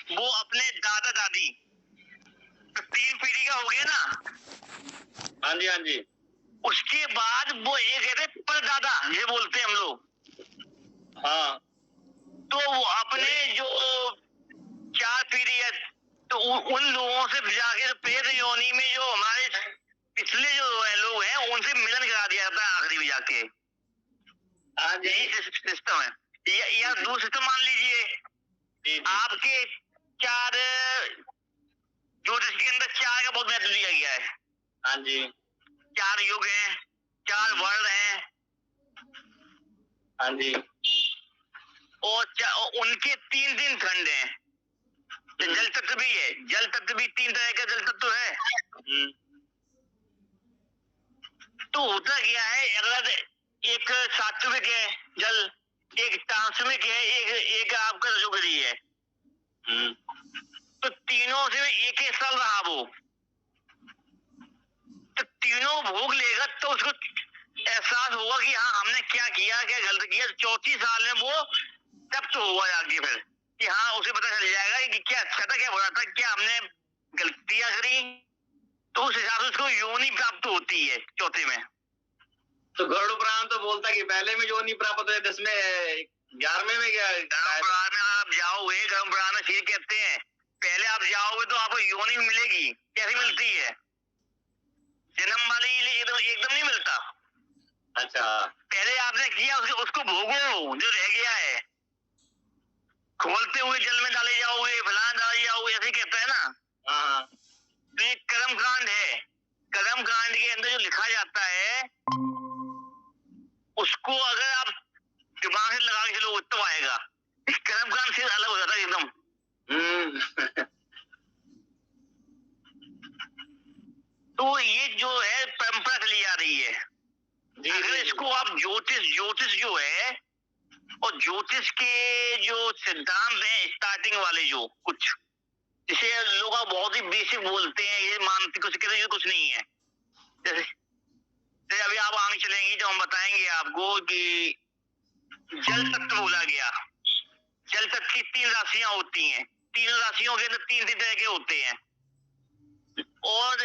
वो अपने दादा दादी, तो 3 पीढ़ी का हो गया ना। हाँ जी, हाँ जी। उसके बाद वो एक कहते परदादा ये बोलते हैं हम लोग। हाँ। तो वो अपने जो 4 पीढ़ी है, तो उन लोगों से जाके प्रेत योनि में जो हमारे पिछले जो है लोग हैं उनसे मिलन करा दिया जाता है आखिरी में जाके। हाँ जी। यही सिस्टम है। या दूसरा सिस्टम मान लीजिए, आपके 4 ज्योतिष के अंदर 4 का बहुत महत्व दिया गया है। हाँ जी। 4 युग हैं, 4 वर्ण हैं। हाँ जी। और उनके 3 खंड हैं। जल तत्व भी है, जल तत्व भी 3 तरह का जल तत्व है। तो होता क्या है, अगर एक सात्विक है जल, एक तामसिक है, एक आपका रजोगुणी है, तो तीनों से एक ही साल रहा वो, तो तीनों भोग लेगा तो उसको एहसास होगा कि हाँ हमने क्या किया, क्या गलत किया। 34 साल में वो तब तो होगा आगे फिर कि हाँ उसे पता चल जाएगा कि क्या अच्छा था, क्या बुरा था, क्या हमने गलतियां करी। तो उस हिसाब से उसको योनि प्राप्त होती है चौथे में। तो गरुड़ पुराण तो बोलता है कि पहले में योनि प्राप्त है, 10 में 11वें में क्या? गरुड़ पुराण में आप जाओगे, गरुड़ पुराण में फिर कहते हैं पहले आप जाओगे तो आपको योनि मिलेगी। कैसी मिलती है? जन्म वाले एकदम नहीं मिलता। अच्छा। पहले आपने किया उसको भोगो जो रह गया है। खोलते हुए जल में डाले जाओगे, फलाना डाले जाओगे, ऐसे कहता है ना। हाँ। तो एक कर्म कांड है, कर्म कांड के अंदर जो लिखा जाता है उसको अगर आप दिमाग से लगा के चलो तब आएगा। इस कर्म कांड से अलग हो जाता है एकदम। तो ये जो है परंपरा चली आ रही है। अगर इसको आप ज्योतिष जो है, और ज्योतिष के जो सिद्धांत हैं स्टार्टिंग वाले जो कुछ, जिसे लोग बहुत ही बेसिक बोलते हैं, ये मानते कुछ कहते हैं कुछ नहीं है। जैसे अभी आप आगे चलेंगी तो हम बताएंगे आपको कि जल तत्व बोला गया। जल तत्व की 3 राशियां होती हैं, 3 राशियों के अंदर 3 तरह के होते हैं, और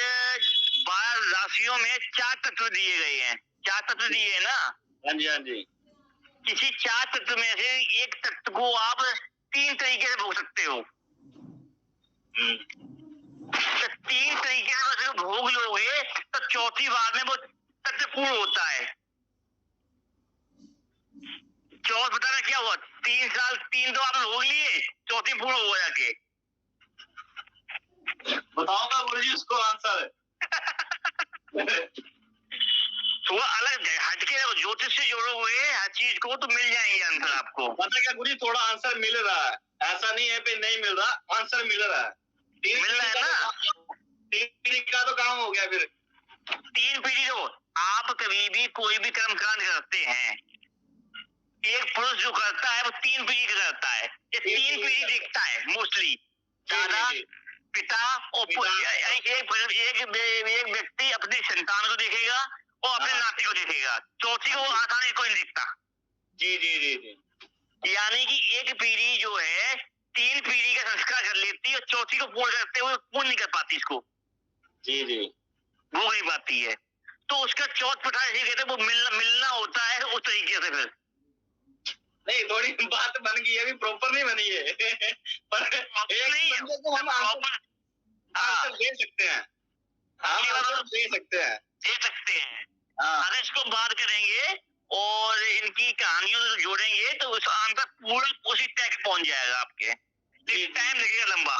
12 राशियों में 4 तत्व दिए गए हैं। 4 तत्व दिए है ना। हाँ जी, हाँ जी। किसी 4 तत्व में से एक तत्व को आप 3 तरीके से भोग सकते हो। तो 3 तरीके से भोग लोगे तो चौथी बार में वो तत्व पूर्ण होता है। चौथ बताना क्या हुआ, 3 साल 3 तो आपने भोग लिए, चौथी पूर्ण हुआ जाके। बताऊंगा गुरुजी उसको आंसर। थोड़ा अलग हटके ज्योतिष से जोड़ोगे हर चीज को तो मिल जाएंगे आंसर आपको। पता क्या गुरुजी, थोड़ा आंसर मिल रहा है, ऐसा नहीं है कि नहीं मिल रहा, आंसर मिल रहा है। मिल रहा है ना। 3 पीढ़ी का तो काम हो गया फिर। 3 पीढ़ी तो आप कभी भी कोई भी कर्म कांड करते हैं, एक पुरुष जो करता है वो 3 पीढ़ी का करता है। ये 3 पीढ़ी देखता है मोस्टली, दादा पिता और एक व्यक्ति अपनी संतान को देखेगा और अपने नाती को देखेगा, चौथी को आसानी कोई नहीं दिखता। जी जी जी जी। यानी कि एक पीढ़ी जो है 3 पीढ़ी का संस्कार कर लेती है और चौथी को पूर्ण करते हुए पूर्ण नहीं कर पाती इसको। जी जी। वो नहीं पाती है, तो उसका चौथ पठा जैसे कहते हैं वो मिलना होता है उस तरीके से। फिर नहीं, थोड़ी बात बन गई है, अभी प्रॉपर नहीं बनी है। पर एक बंदे को हम आंसर दे सकते हैं, हम आंसर दे सकते हैं। अगर इसको बात करेंगे और इनकी कहानियों से जोड़ेंगे तो उस आंसर पूरा उसी तक पहुंच जाएगा आपके। टाइम लगेगा लंबा।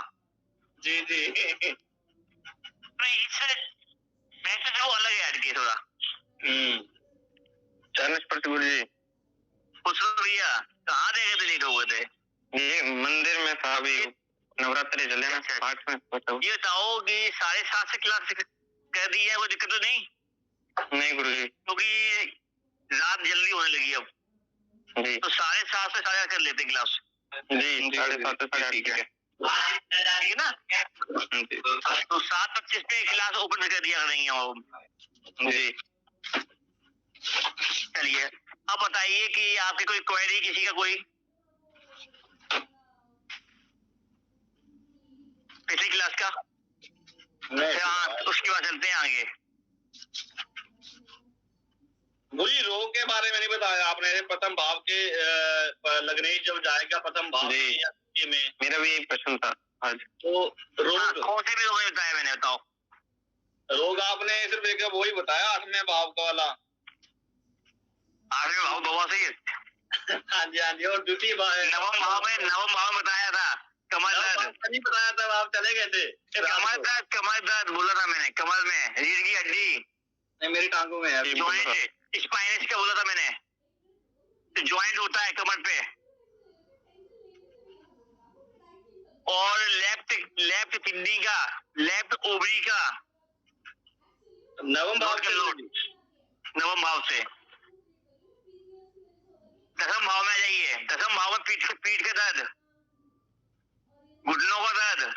जी जी। तो इससे मैसेज वो अलग है हटके थोड़ा। जी खुश भैया कहाँ देखे थे, लेट हो गए थे? ये मंदिर में था, अभी नवरात्रि चले ना, पाठ में। ये बताओ कि 7:30 से क्लास कर दी है, कोई दिक्कत तो नहीं? नहीं गुरुजी, क्योंकि रात जल्दी होने लगी अब जी। तो 7:30 से 8:30 कर लेते क्लास। जी 7:30 से 8:30 ठीक है ना। तो 7:25 पे क्लास ओपन कर दिया करेंगे जी। चलिए अब बताइए कि आपकी कोई क्वेरी, किसी का कोई? हाँ, उसके बाद चलते हैं आगे। मुझे रोग के बारे में नहीं बताया आपने। प्रथम भाव के लगने जब जाएगा प्रथम भाव में, मेरा भी एक प्रश्न था आज। तो रोग कौन से भी रोग बताया मैंने, बताओ। रोग आपने सिर्फ एक वही बताया 8वें भाव का वाला। 8वें भाव बवासीर। हाँ जी हाँ जी। और द्वितीय भाव नवम भाव में बताया था कमर दर्द। नहीं बताया था, आप चले गए थे। कमर दर्द बोला था मैंने, कमर में रीढ़ की हड्डी। नहीं, मेरी टांगों में है। जॉइंट स्पाइनस का बोला था मैंने, तो जॉइंट होता है कमर पे। और लेफ्ट किडनी का, लेफ्ट ओवरी का। नवम भाव के लोड, नवम भाव से। दसम भाव में आ जाइए। दसम भाव में पीठ का दर्द, घुटनों का दर्द।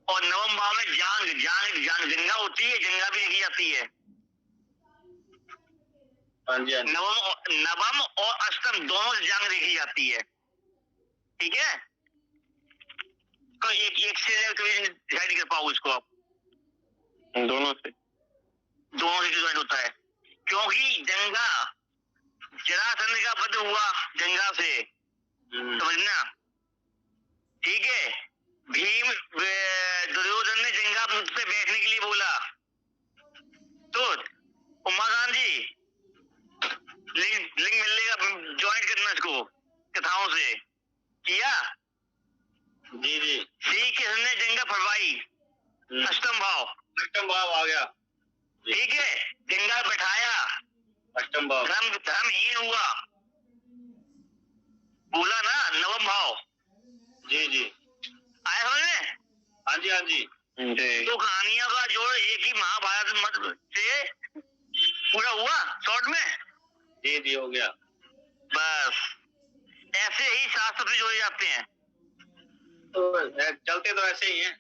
और नवम भाव में जंगा होती है, जंगा भी देखी जाती है। नवम और अष्टम दोनों से जंग देखी जाती है। ठीक है, तो एक से डिसाइड नहीं कर पाओ इसको आप। दोनों से डिसाइड होता है, क्योंकि जंगा जरासंध का वध हुआ जंगा से, समझना। ठीक है, भीम दुर्योधन ने जंगा पे बैठने के लिए बोला, तो उमाकांत जी लिंग मिलने का ज्वाइन करना इसको कथाओं से किया। जी जी। श्री कृष्ण ने जंगा फड़वाई, अष्टम भाव आ गया। ठीक है, जंगा बैठाया, अष्टम भाव। धर्महीन हुआ, बोला ना, नवम भाव। जी जी, आया समझ में? हाँ जी हाँ जी। तो कहानियों का जोड़ एक ही महाभारत मत से पूरा हुआ शॉर्ट में। जी जी, हो गया। बस ऐसे ही शास्त्र से जोड़े जाते हैं। तो चलते तो ऐसे ही हैं।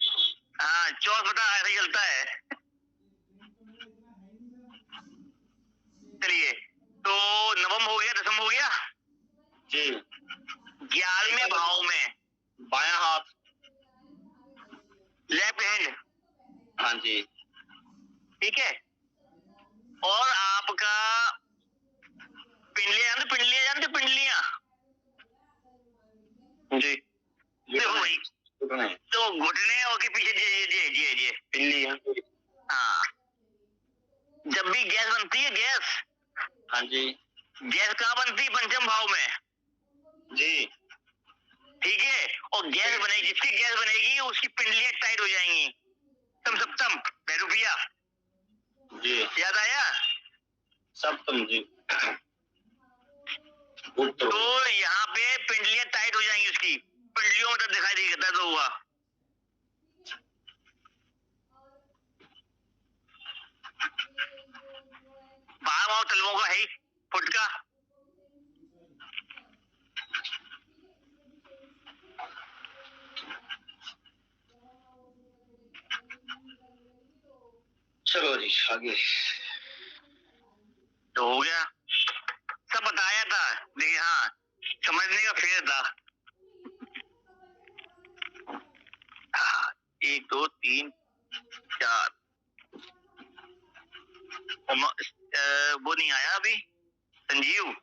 हाँ, चौथ बता ऐसे ही चलता है। चलिए, तो नवम हो गया, दसम हो गया जी। 11वें भाव में बायां हाथ, लेफ्ट हैंड। हाँ जी। ठीक है, और आपका पिंडलियां पिंडलियां जी, तो घुटने और के पीछे जे पिंडलियां। हाँ, जब भी गैस बनती है, गैस, हाँ जी, गैस कहाँ बनती है? पंचम भाव में जी। ठीक है, और गैस बनेगी, जिसकी गैस बनेगी उसकी पिंडलियां टाइट हो जाएंगी। सप्तम भैरूपिया जी, याद आया? सप्तम जी। तो यहाँ पे पिंडलियां टाइट हो जाएंगी, उसकी पिंडलियों में दर्द दिखाई देगा, दर्द होगा। बारह तलवों का है फुट का। चलो जी आगे। तो हो गया, सब बताया था, देखिए। हाँ, समझने का फेर था। 1 2 3 4 वो नहीं आया अभी संजीव।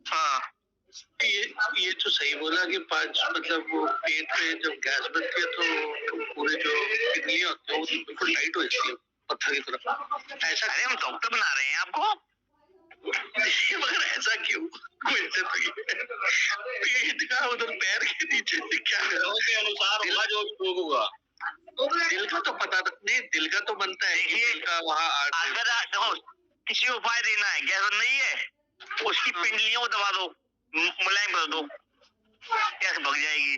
हाँ, ये तो सही बोला कि 5 मतलब वो पेट पे जब गैस बनती है तो पूरे जो किडनियां होती है वो बिल्कुल टाइट हो जाती है पत्थर की तरफ। ऐसा? अरे हम डॉक्टर बना रहे हैं आपको। मगर ऐसा क्यों? पेट का उधर पैर के नीचे से क्या के अनुसार होगा जो भी रोग होगा। दिल का तो पता नहीं, दिल का तो बनता है। दिल का वहाँ अगर देखो किसी उपाय देना है, गैस बन रही है, उसकी पिंडलियों को दबा दो, मुलायम कर दो, गैस भग जाएगी।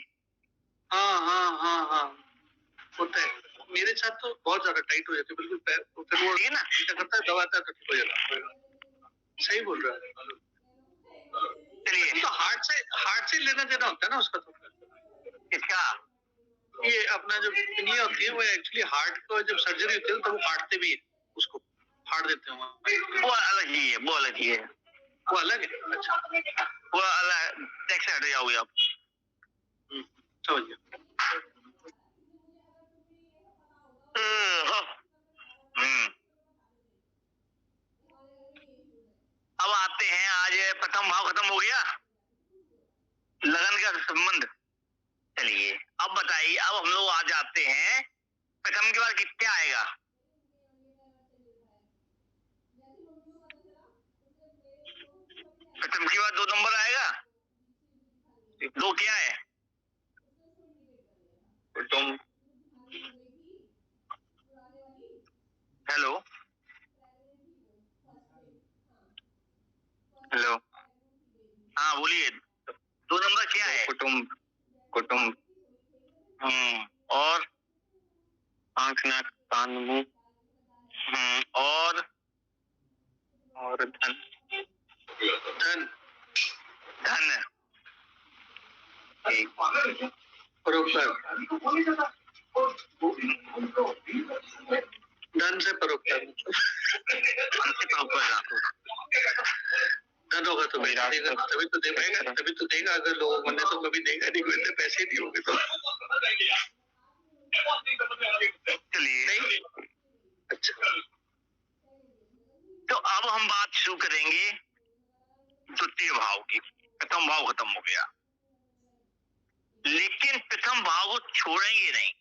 हाँ हाँ हाँ हाँ, होता है। मेरे साथ तो बहुत ज्यादा टाइट हो जाते बिल्कुल पैर, तो फिर वो ठीक है ना, क्या करता है, दबाता है तो ठीक हो जाता है। सही बोल रहा है। चलिए, तो हार्ट से लेना देना होता है ना उसका। तो इसका ये अपना जो किडनी होती है वो एक्चुअली हार्ट को जब सर्जरी होती है तो वो काटते भी है उसको। फाड़ देते हैं वो अलग ही है, वो अलग ही है, वो अलग है। अच्छा, वो अलग टैक्स हट जाओगे आप। समझ गया। अब आते हैं, आज प्रथम भाव खत्म हो गया, लगन का संबंध। चलिए अब बताइए, अब हम लोग आ जाते हैं प्रथम के बाद क्या आएगा? प्रथम के बाद 2 नंबर आएगा। 2 क्या है? तुम हेलो हेलो, हाँ बोलिए, 2 नंबर क्या है? कुटुंब, कुटुंब और आंख नाक कान मुंह और धन, धन धन। धन से परोपकार, धन होगा तो तभी तो दे पाएगा, तभी तो देगा। अगर लोगों ने तो कभी देगा नहीं, कोई पैसे नहीं होंगे तो। चलिए अच्छा, तो अब हम बात शुरू करेंगे द्वितीय भाव की। प्रथम भाव खत्म हो गया, लेकिन प्रथम भाव को छोड़ेंगे नहीं,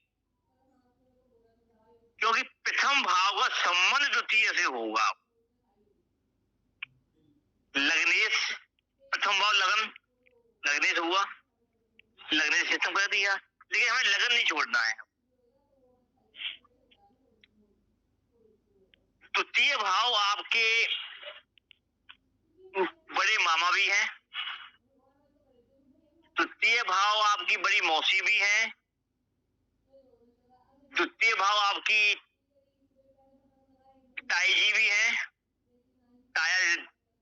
क्योंकि प्रथम भाव का संबंध द्वितीय से होगा। लग्नेश, प्रथम भाव लगन, लग्नेश हुआ, लगनेश खत्म कर दिया, लेकिन हमें लगन नहीं छोड़ना है। द्वितीय भाव आपके बड़े मामा भी हैं, द्वितीय भाव आपकी बड़ी मौसी भी है, द्वितीय भाव आपकी ताई जी भी है। ताया,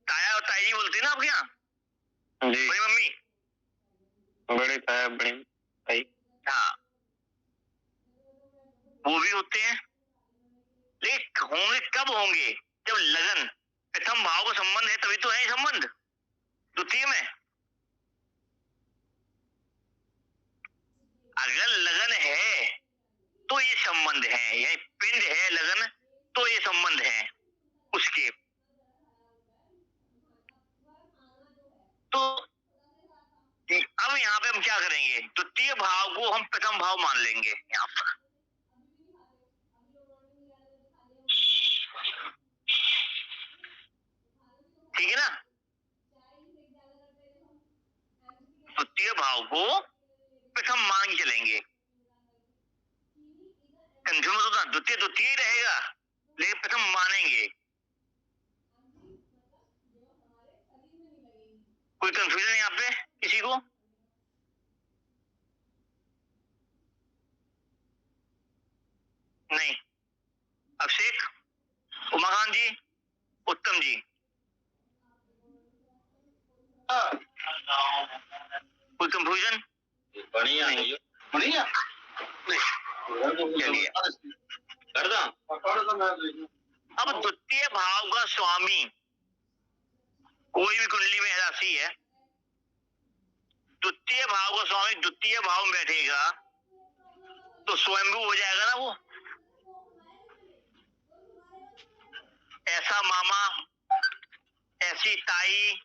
ताया और ताई जी बोलते हैं ना आपके यहाँ? बड़ी मम्मी, बड़े ताया, बड़ी ताई, हाँ वो भी होते हैं। लेकिन होंगे कब होंगे? जब लगन, प्रथम भाव का संबंध है तभी तो है संबंध द्वितीय में। अगर लगन है तो ये संबंध है, यह पिंड है लगन तो ये संबंध है उसके। तो अब यहाँ पे हम क्या करेंगे? द्वितीय भाव को हम प्रथम भाव मान लेंगे यहाँ पर। ठीक है ना? द्वितीय भाव को प्रथम मान के चलेंगे। कंफ्यूज होता, द्वितीय द्वितीय ही रहेगा, लेकिन प्रथम मानेंगे। कोई कंफ्यूजन यहाँ पे किसी को? नहीं। अभिषेक, उमाकांत जी, उत्तम जी, कोई कंफ्यूजन? बढ़िया नहीं। बढ़िया चलिए अब द्वितीय भाव का स्वामी कोई भी कुंडली में राशि है, द्वितीय भाव का स्वामी द्वितीय भाव में बैठेगा तो स्वयंभू हो जाएगा ना वो। ऐसा मामा, ऐसी ताई,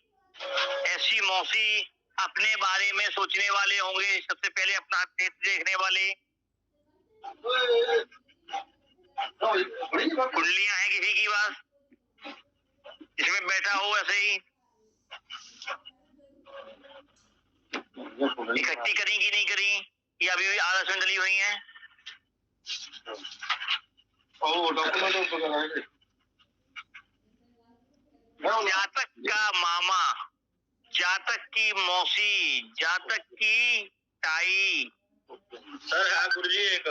ऐसी मौसी अपने बारे में सोचने वाले होंगे, सबसे पहले अपना नेत्र देखने वाले। कुंडलियां हैं किसी की बात, इसमें बैठा हो ऐसे ही इकट्ठी करी कि नहीं करी, या अभी भी आदर्श में डली हुई है? जातक का मामा, जातक की मौसी, जातक की ताई। सर हाँ गुरु जी, एक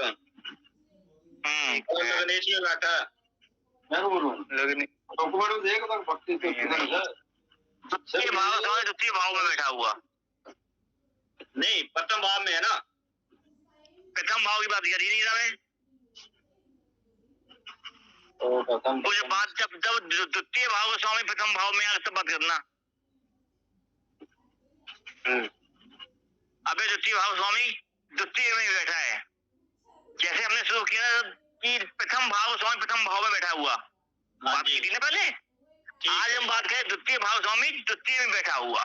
गणेश में बैठा द्वितीय भाव में बैठा हुआ नहीं, प्रथम भाव में है ना। प्रथम भाव की बात करी नहीं रहा मैं। वो जो बात तब द्वितीय भाव स्वामी प्रथम भाव में आकर बात करना। अबे द्वितीय भाव स्वामी द्वितीय में बैठा है, जैसे हमने शुरू किया कि प्रथम भाव स्वामी प्रथम भाव में बैठा हुआ, बात की थी ना पहले। आज हम बात करें द्वितीय भाव स्वामी द्वितीय में बैठा हुआ।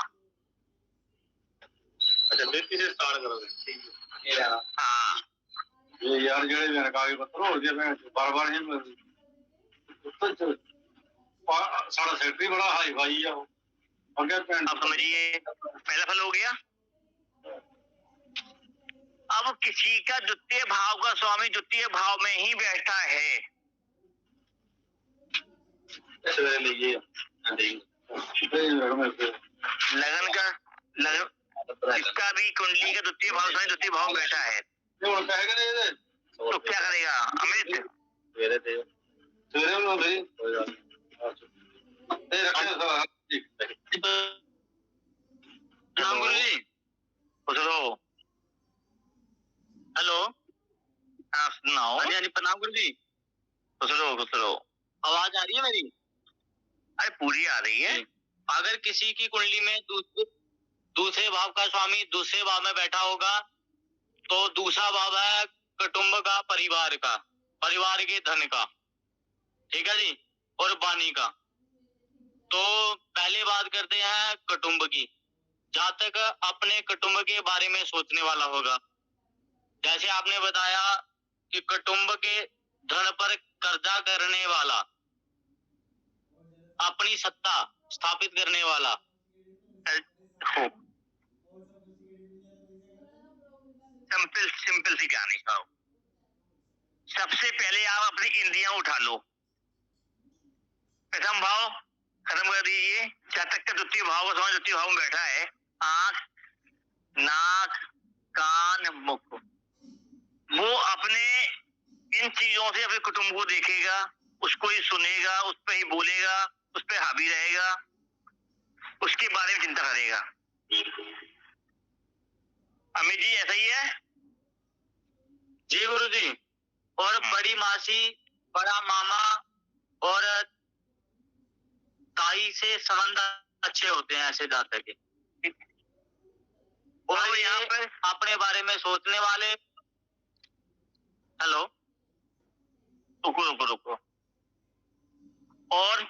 अच्छा, द्वितीय से स्टार्ट करोगे, ठीक है। हाँ, ये यार जेड़े मेरे कागज पत्र हो गए, मैं बार-बार ही सारा सेक्रेटरी बड़ा हाई फाई है। अब समझिए पहला फल हो गया। अब किसी का द्वितीय भाव का स्वामी द्वितीय भाव में ही बैठा है, लगन का जिसका भी कुंडली का द्वितीय भाव स्वामी द्वितीय भाव में बैठा है, तो क्या करेगा अमित? प्रणाम गुरु जी। खुश रहो। हेलो, हाँ सुनाओ। हाँ जी, प्रणाम गुरु जी। खुश रहो खुश रहो। आवाज आ रही है मेरी? अरे पूरी आ रही है। अगर किसी की कुंडली में दूसरे भाव का स्वामी दूसरे भाव में बैठा होगा, तो दूसरा भाव है कुटुंब का, परिवार का, परिवार के धन का, ठीक है जी, और वाणी का। तो पहले बात करते हैं कुटुंब की। जहां तक अपने कुटुंब के बारे में सोचने वाला होगा, जैसे आपने बताया कि कुटुंब के धन पर कर्जा करने वाला, अपनी सत्ता स्थापित करने वाला, सिंपल सी कहानी सुनाओ। सबसे पहले आप अपनी इंद्रियां उठा लो, प्रथम भाव खत्म कर दीजिए। जहां तक का द्वितीय भाव द्वितीय भाव में बैठा है, आंख, नाक, कान, मुख, वो अपने इन चीजों से अपने कुटुंब को देखेगा, उसको ही सुनेगा, उस पर ही बोलेगा, उस पर हावी रहेगा, उसके बारे में चिंता करेगा। अमित जी ऐसा ही है? जी गुरु जी। और बड़ी मासी, बड़ा मामा और ताई से संबंध अच्छे होते हैं ऐसे जातक के। और यहाँ पर अपने बारे में सोचने वाले, हेलो रुको रुको रुको, और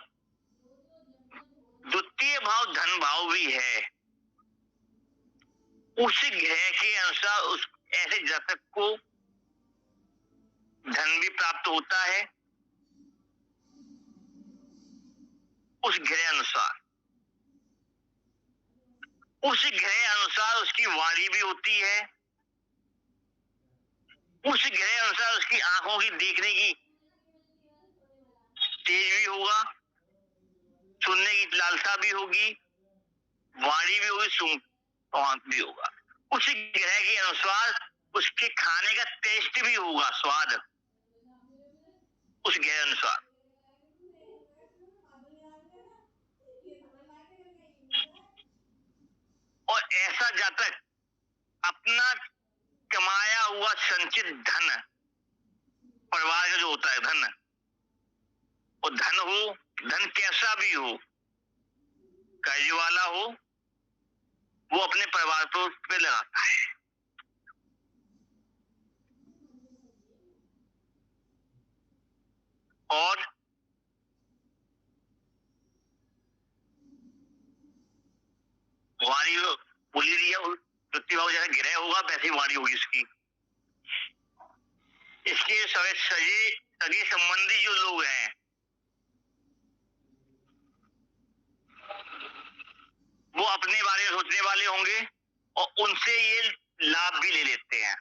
द्वितीय भाव धन भाव भी है, उस ग्रह के अनुसार उस ऐसे जातक को धन भी प्राप्त होता है, उस ग्रह अनुसार, उस ग्रह अनुसार उसकी वाणी भी होती है, उस ग्रह अनुसार उसकी आंखों की देखने की तेज भी होगा, सुनने की लालसा भी होगी, वाणी भी होगी, सुन भी होगा। उस ग्रह के अनुसार उसके खाने का टेस्ट भी होगा, स्वाद, उस ग्रह अनुसार। और ऐसा जातक अपना कमाया हुआ संचित धन, परिवार का जो होता है धन, वो धन हो, धन कैसा भी हो, कर्ज वाला हो, वो अपने परिवार पे लगाता है। और वाणी बोली रही है, द्वितीय भाव जैसे ग्रह होगा वैसी वाणी होगी इसकी। इसके सगे संबंधी जो लोग हैं, वो अपने बारे में सोचने वाले होंगे और उनसे ये लाभ भी ले लेते हैं।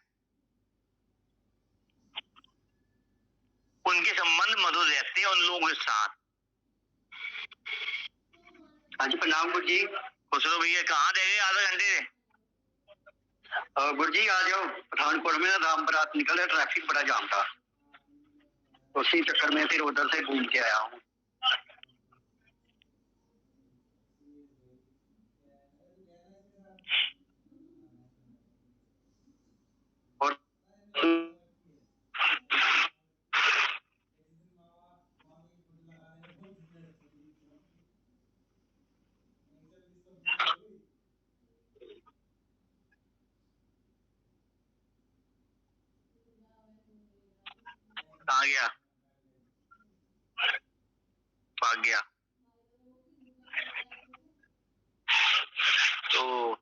उनके संबंध मधुर रहते हैं उन लोगों के साथ। हाँ जी, प्रणाम गुरु जी। खुश रहो भैया। कहाँ रह गए आधे घंटे से? गुरु जी आ जाओ, पठानकोट में राम बारात निकले, ट्रैफिक बड़ा जाम था, उसी चक्कर में फिर उधर से घूम के आया हूँ। और गया, भाग गया। तो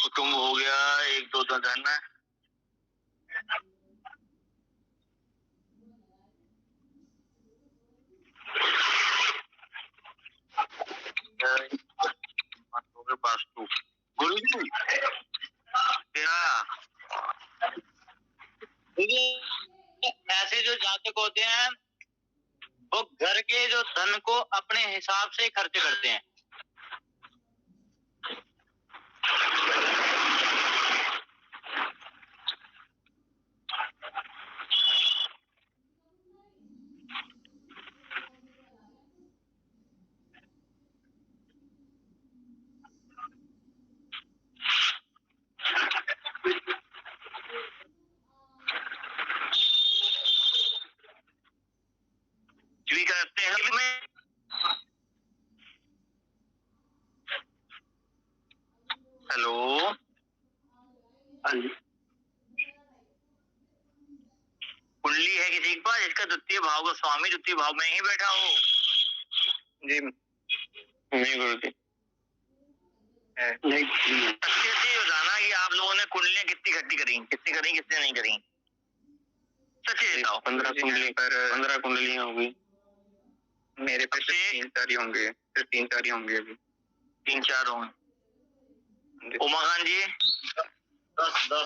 कुटुंब हो गया, 1 2 धन है। वास्तु गुरु जी क्या ऐसे जो जातक होते हैं वो घर के जो धन को अपने हिसाब से खर्च करते हैं। भी करते हैं कि मैं हेलो कुंडली है किसी के पास इसका द्वितीय भाव का स्वामी द्वितीय भाव में ही बैठा हो? जी नहीं गुरु जी नहीं। अच्छे से बताना कि आप लोगों ने कुंडलियां कितनी इकट्ठी करी, कितनी करी कितनी नहीं करी, सच्चे बताओ। 15 कुंडलियां होगी मेरे पे। 3 4 होंगे, फिर 3 4 होंगे अभी 3 4 होंगे। उमाकांत जी 10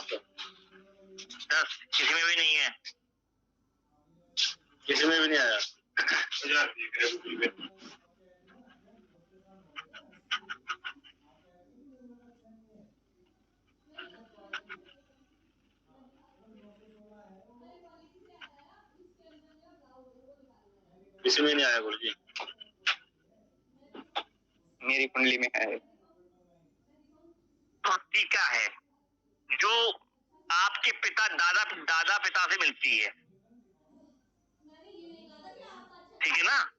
किसी में भी नहीं है, किसी में भी नहीं आया। किसी में नहीं आया गुरु जी, मेरी कुंडली में है। भक्ति क्या है जो आपके पिता दादा पिता से मिलती है, ठीक है ना?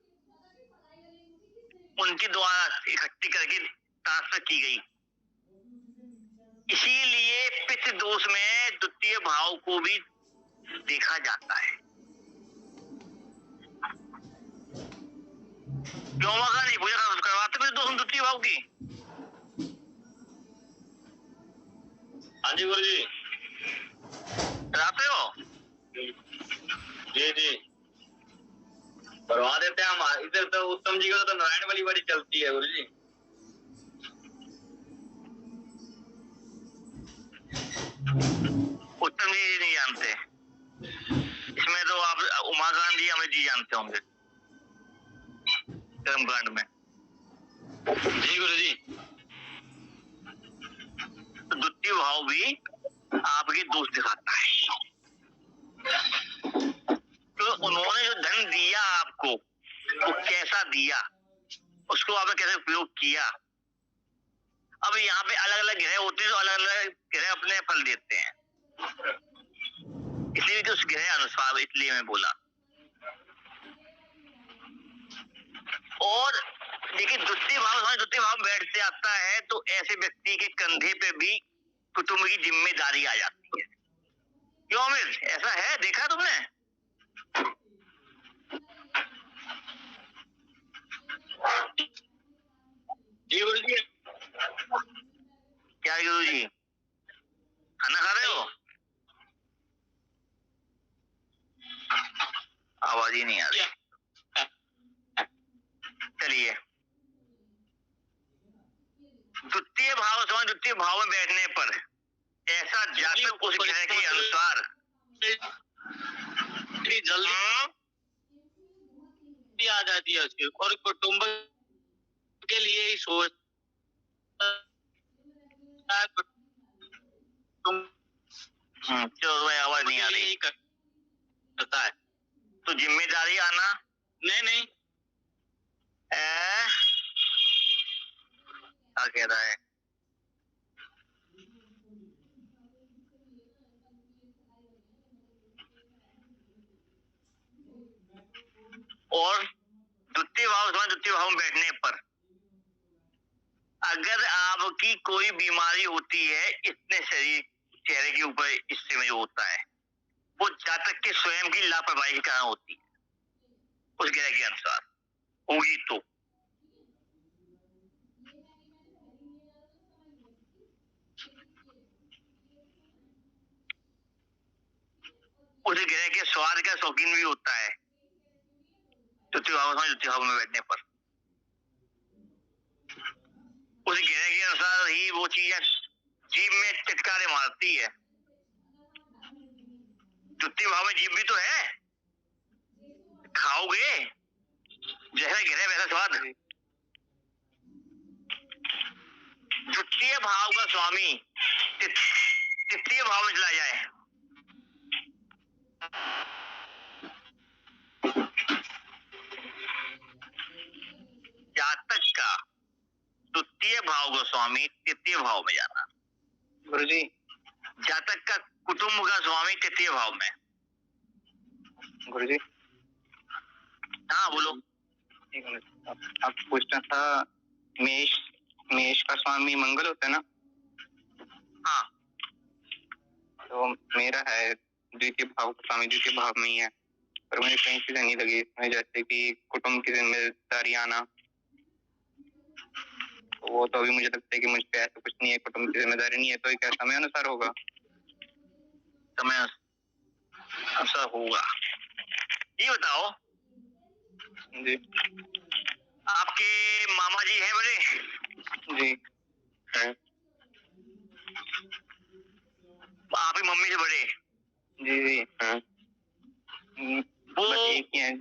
उनकी द्वारा इकट्ठी करके ट्रांसफर की गई। इसीलिए पितृ दोष में द्वितीय भाव को भी देखा जाता है। क्यों मगा नहीं पूजा करवाते पितृ दोष द्वितीय भाव की? हाँ जी गुरु जी कराते हो? जी जी करवा देते हैं हम। इधर तो उत्तम जी को तो नारायण वाली बड़ी चलती है गुरु जी। उत्तम जी नहीं जानते इसमें, तो आप उमाकांत जी अमित जी जानते होंगे कर्मकांड में। जी गुरु जी तो द्वितीय भाव भी आपके दोष दिखाता है। तो उन्होंने जो धन दिया आपको वो कैसा दिया, उसको आपने कैसे उपयोग किया। अब यहाँ पे अलग अलग ग्रह होते हैं तो अलग अलग ग्रह अपने फल देते हैं, इसलिए तो उस ग्रह अनुसार, इसलिए मैं बोला। और देखिए द्वितीय भाव बैठते आता है तो ऐसे व्यक्ति के कंधे पे भी कुटुंब की जिम्मेदारी आ जाती है। क्यों अमित, ऐसा है? देखा तुमने? जी गुरु जी क्या गुरु जी खाना खा रहे हो? आवाज ही नहीं आ रही। चलिए द्वितीय भाव में बैठने पर ऐसा जातक उस ग्रह के अनुसार जल्दी आ जाती है उसके, और कुटुंब के लिए ही सोच आवाज नहीं आ रही करता है तो जिम्मेदारी आना नहीं क्या कह रहा है? और द्वितीय भाव में बैठने पर अगर आपकी कोई बीमारी होती है इतने शरीर चेहरे के ऊपर हिस्से में जो होता है वो जातक के स्वयं की लापरवाही के कारण होती है, उस ग्रह के अनुसार होगी तो। उस ग्रह के स्वाद का शौकीन भी होता है द्वितीय भाव में बैठने पर। उस ग्रह के अनुसार ही वो चीजें जीभ में चटकारे मारती है। द्वितीय भाव में जीभ भी तो है, खाओगे जैसा ग्रह वैसा स्वाद। द्वितीय भाव का स्वामी तृतीय भाव में चला जाए, जातक का द्वितीय भाव का स्वामी तृतीय भाव में जाना। गुरुजी, जातक का कुटुंब का स्वामी तृतीय भाव में। गुरुजी, हाँ बोलो। आप पूछना था, मेष का स्वामी मंगल होता है ना? हाँ, तो मेरा है द्वितीय भाव का स्वामी द्वितीय भाव में ही है, पर मुझे कहीं चीजें नहीं लगी इसमें, जैसे कि कुटुंब की जिम्मेदारी आना। वो तो अभी मुझे लगता है कि मुझ पे ऐसा कुछ नहीं है, कुटुंब की जिम्मेदारी नहीं है, तो ये क्या समय अनुसार होगा? समय अनुसार होगा। ये बताओ जी, आपके मामा जी हैं बड़े? जी है। आपकी मम्मी से बड़े? जी जी है। वो एक ही है।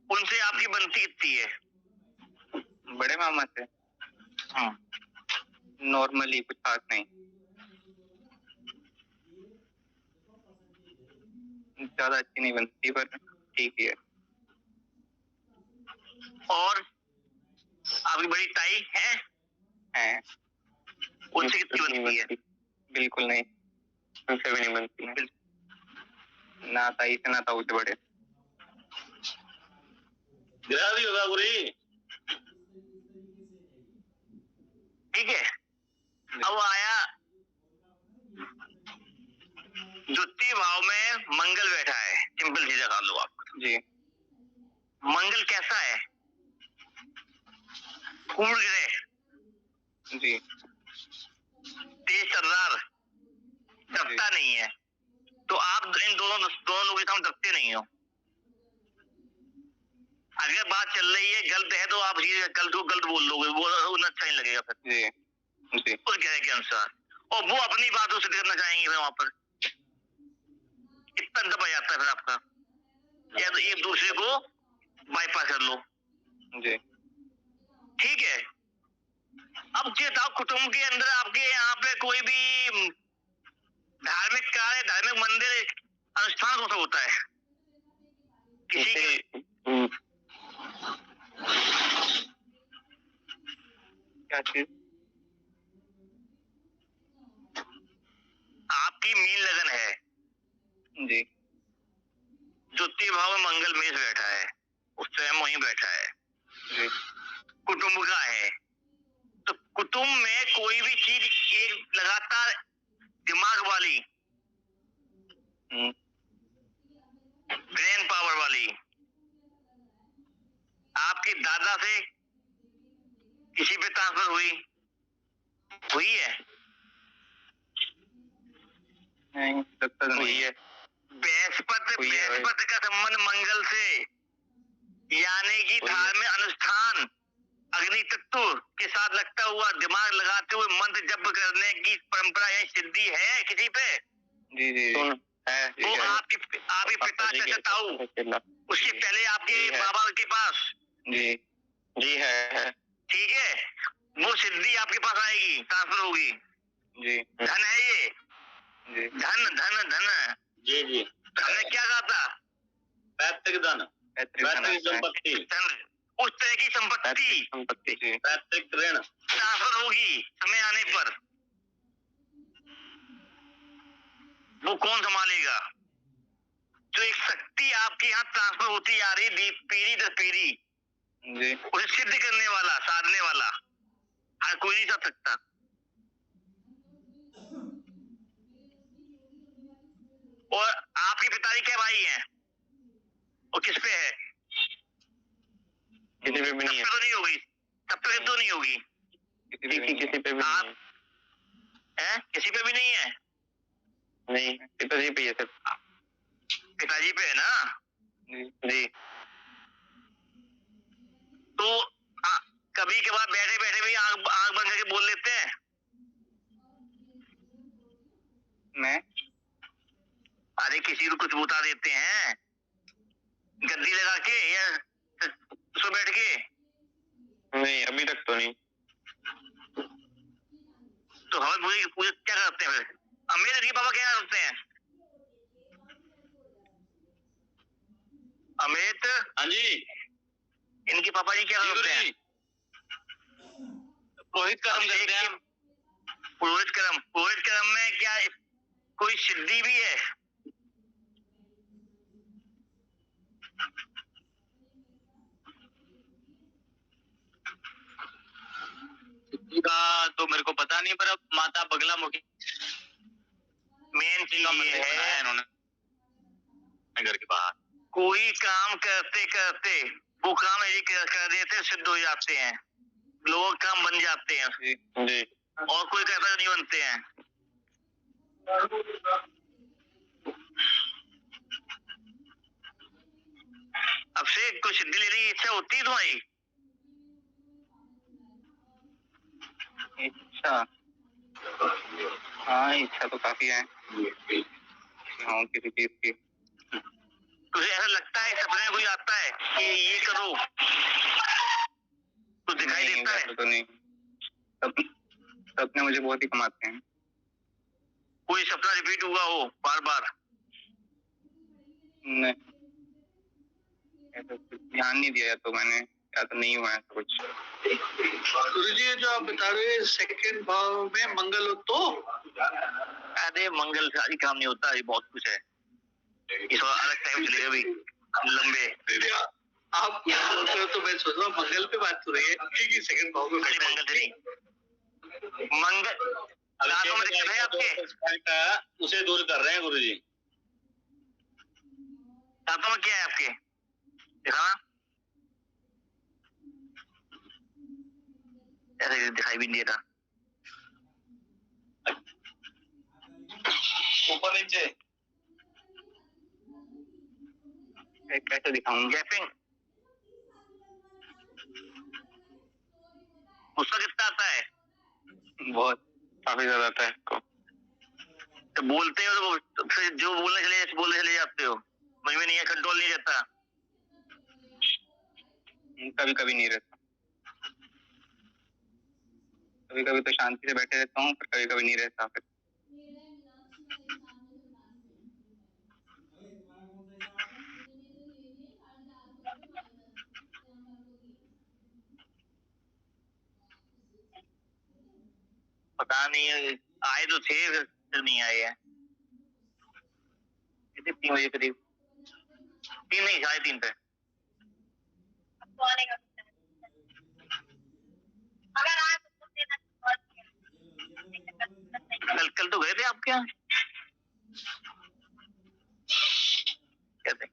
उनसे आपकी बनती कितनी है? बड़े मामा से? हाँ, नॉर्मली, कुछ खास नहीं, ज्यादा अच्छी नहीं बनती पर ठीक ही है। और आपकी बड़ी ताई है? है। उनसे कितनी बनती है? बिल्कुल नहीं, उनसे भी नहीं बनती है, ना ताई से ना ताऊ से बड़े। ग्रह भी होगा बुरी। ठीक है, अब आया द्वितीय भाव में मंगल बैठा है। सिंपल चीज लगा लो आप जी। मंगल कैसा है? पूर्ण ग्रह जी, तेज तर्रार, दबता नहीं है, तो आप इन दोनों लोगों के सामने दबते नहीं हो। अगर बात चल रही है गलत है तो आप ये गलत को गलत बोल लोगे, वो उन्हें अच्छा नहीं लगेगा फिर। जी जी, उस ग्रह के अनुसार, और वो अपनी बातों से करना चाहेंगे फिर वहां पर, इतना दबा जाता है फिर आपका, या तो एक दूसरे को बाईपास कर लो। जी, ठीक है, अब ये बताओ कुटुंब के अंदर आपके यहाँ पे कोई भी धार्मिक कार्य, धार्मिक मंदिर, अनुष्ठान कौन सा होता है? किसी के क्या चीज? आपकी मीन लगन है जी, द्वितीय भाव में मंगल मेष बैठा है, उस स्वयं वहीं बैठा है जी, कुटुंब का है, तो कुटुंब में कोई भी चीज एक लगातार दिमाग वाली, ब्रेन पावर वाली, आपके दादा से किसी पे ट्रांसफर हुई है? नहीं, लगता तो नहीं है। बृहस्पति का संबंध मंगल से, यानी कि धार्मिक अनुष्ठान अग्नि तत्व के साथ लगता हुआ, दिमाग लगाते हुए मंत्र जप करने की परंपरा या सिद्धि है किसी पे? जी जी है। वो आपके पिता चाचा ताऊ, उसके पहले आपके बाबा के पास। जी जी है। ठीक है, वो सिद्धि आपके पास आएगी, ट्रांसफर होगी। जी, धन है ये, जी, धन धन धन। जी जी, हमने क्या कहा था? पैतृक धन, पैतृक संपत्ति, उस तरह की संपत्ति, पैतृक ऋण ट्रांसफर होगी समय आने पर। वो कौन संभालेगा? जो एक शक्ति आपके यहाँ ट्रांसफर होती आ रही पीढ़ी दर पीढ़ी, उसे सिद्ध करने वाला, साधने वाला हर कोई नहीं कर सकता। और आपके पिताजी क्या भाई हैं और किस पे है? किसी पे भी नहीं है। तो नहीं होगी, तब तो तो नहीं होगी। किसी पे भी नहीं है। किसी पे भी नहीं है। नहीं, पिताजी पे है सिर्फ। पिताजी पे है ना? जी। तो कभी कभार बैठे बैठे भी आंख बंद करके बोल लेते हैं। मैं अरे किसी को कुछ बता देते हैं गद्दी लगा के या सो बैठ के? नहीं, अभी तक तो नहीं। तो हमें पूछे क्या करते हैं फिर? अमीर के पापा क्या करते हैं? अमित। हाँ जी। इनके पापा जी क्या करते हैं? पुरोहित कर्म करते हैं। पुरोहित कर्म। पुरोहित कर्म में क्या कोई सिद्धि भी है? सिद्धि का तो मेरे को पता नहीं, पर अब माता बगला मुखी मेन चीज ये है इन्होंने घर के बाहर कोई काम करते करते वो काम यदि कर देते सिद्ध हो जाते हैं, लोग काम बन जाते हैं। जी। और कोई कहता नहीं बनते हैं। अब से कुछ सिद्धि लेने की इच्छा होती है तुम्हारी? इच्छा, हाँ इच्छा तो काफी है। हाँ, किसी चीज की। तुझे ऐसा लगता है सपने में कोई आता है कि ये करो, तो दिखाई देता है? तो नहीं, सपने मुझे बहुत ही कम आते हैं। कोई सपना रिपीट हुआ हो बार बार? नहीं, ऐसा कुछ ध्यान नहीं दिया तो मैंने, या तो नहीं हुआ ऐसा कुछ। गुरुजी जो आप बता रहे हैं सेकंड भाव में मंगल हो तो? अरे मंगल सारी काम नहीं होता, ये बहुत कुछ है। इस अलग टाइम चलेगा भी लंबे। आप तो मैं सोच रहा हूँ मंगल पे बात हो रही है कि सेकंड भाव में। मंगल से नहीं, मंगल रातों में दिक्कत है आपके? उसे दूर कर रहे हैं गुरुजी। रातों में क्या है आपके? दिखाना। ऐसे दिखाई भी नहीं देता। ऊपर नीचे कैसे दिखाऊं? गैपिंग गुस्सा कितना आता है? बहुत, काफी ज्यादा आता है इसको। तो बोलते हो तो फिर जो बोलने चले जाते हो, मुझ में नहीं है, कंट्रोल नहीं रहता। कभी कभी नहीं रहता, कभी कभी तो शांति से बैठे रहता हूँ, पर कभी कभी नहीं रहता। फिर पता नहीं है, आए तो थे फिर नहीं आए हैं। 3 बजे करीब, 3 नहीं 3:30 पे। कल तो गए थे आपके यहाँ? कहते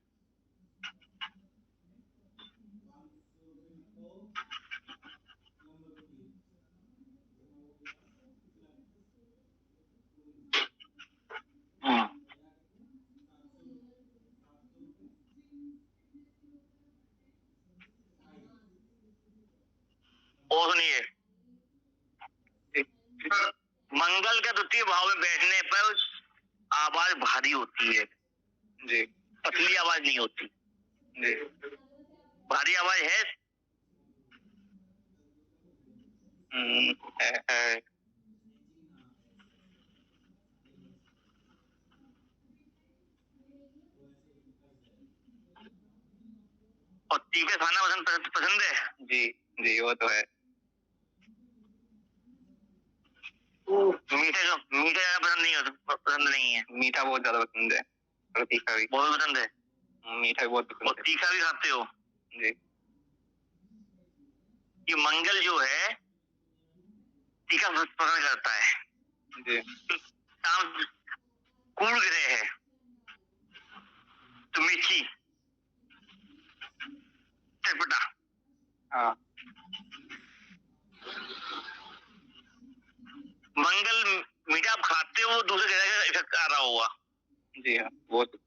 और सुनिए, मंगल का द्वितीय भाव में बैठने पर आवाज भारी होती है जी। पतली आवाज नहीं होती जी। भारी आवाज है। है। और तीखा खाना पसंद है? जी जी, वो तो है। मीठा ज्यादा पसंद नहीं है? मीठा बहुत ज्यादा पसंद है और तीखा भी बहुत पसंद है। मीठा भी बहुत पसंद और तीखा भी खाते हो? जी। ये मंगल जो है तीखा पसंद करता है जी। कूल ग्रह है, तो मिर्ची चटपटा। हाँ मंगल मीठा आप खाते हो, दूसरे ग्रह का इफेक्ट आ रहा होगा। जी हाँ, वो तो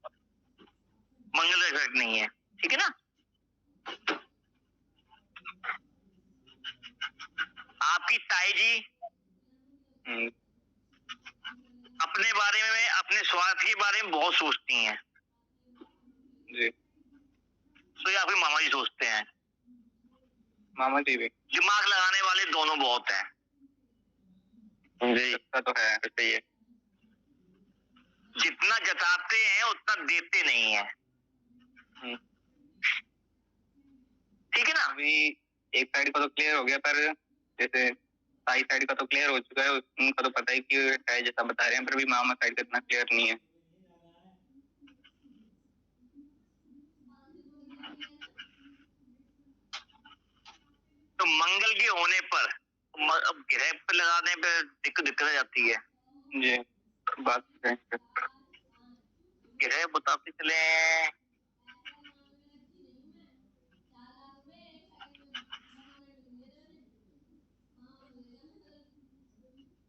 मंगल का इफेक्ट नहीं है, ठीक है ना। आपकी ताई जी अपने बारे में, अपने स्वार्थ के बारे में बहुत सोचती हैं। जी। तो ये आपके मामा जी सोचते हैं। मामा जी भी दिमाग लगाने वाले दोनों बहुत हैं। जी, ऐसा तो है, सही है। जितना जताते हैं उतना देते नहीं है, ठीक है ना। अभी एक साइड का तो क्लियर हो गया, पर जैसे ताई साइड का तो क्लियर हो चुका है, उनका तो पता ही कि है जैसा बता रहे हैं, पर भी मामा साइड का इतना क्लियर नहीं है। तो मंगल के होने पर, अब ग्रह पे लगाने पे दिक्कत आ जाती है। जी, बात ग्रह बताते चले,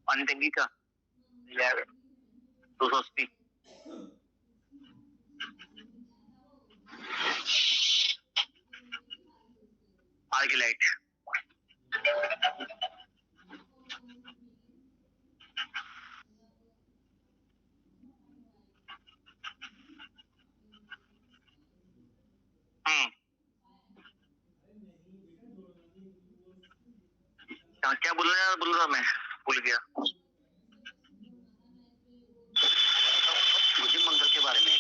पानी टंकी का 280, आर की लाइट, क्या बोल रहा मैं भूल गया। मुझे मंगल के बारे में,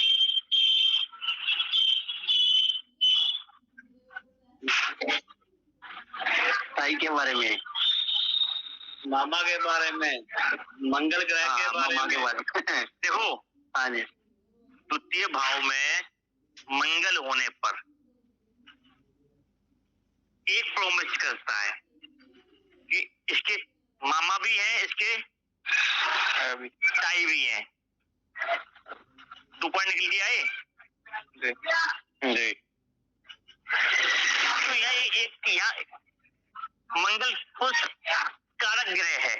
ताई के बारे में, मामा के बारे में, मंगल ग्रह के बारे में। देखो, हाँ जी, द्वितीय भाव में मंगल होने पर एक प्रॉमिस करता है कि इसके मामा भी हैं, इसके ताई भी हैं। 2 पॉइंट निकल के आए जी। जी। तो यहाँ मंगल पुरुष कारक ग्रह है,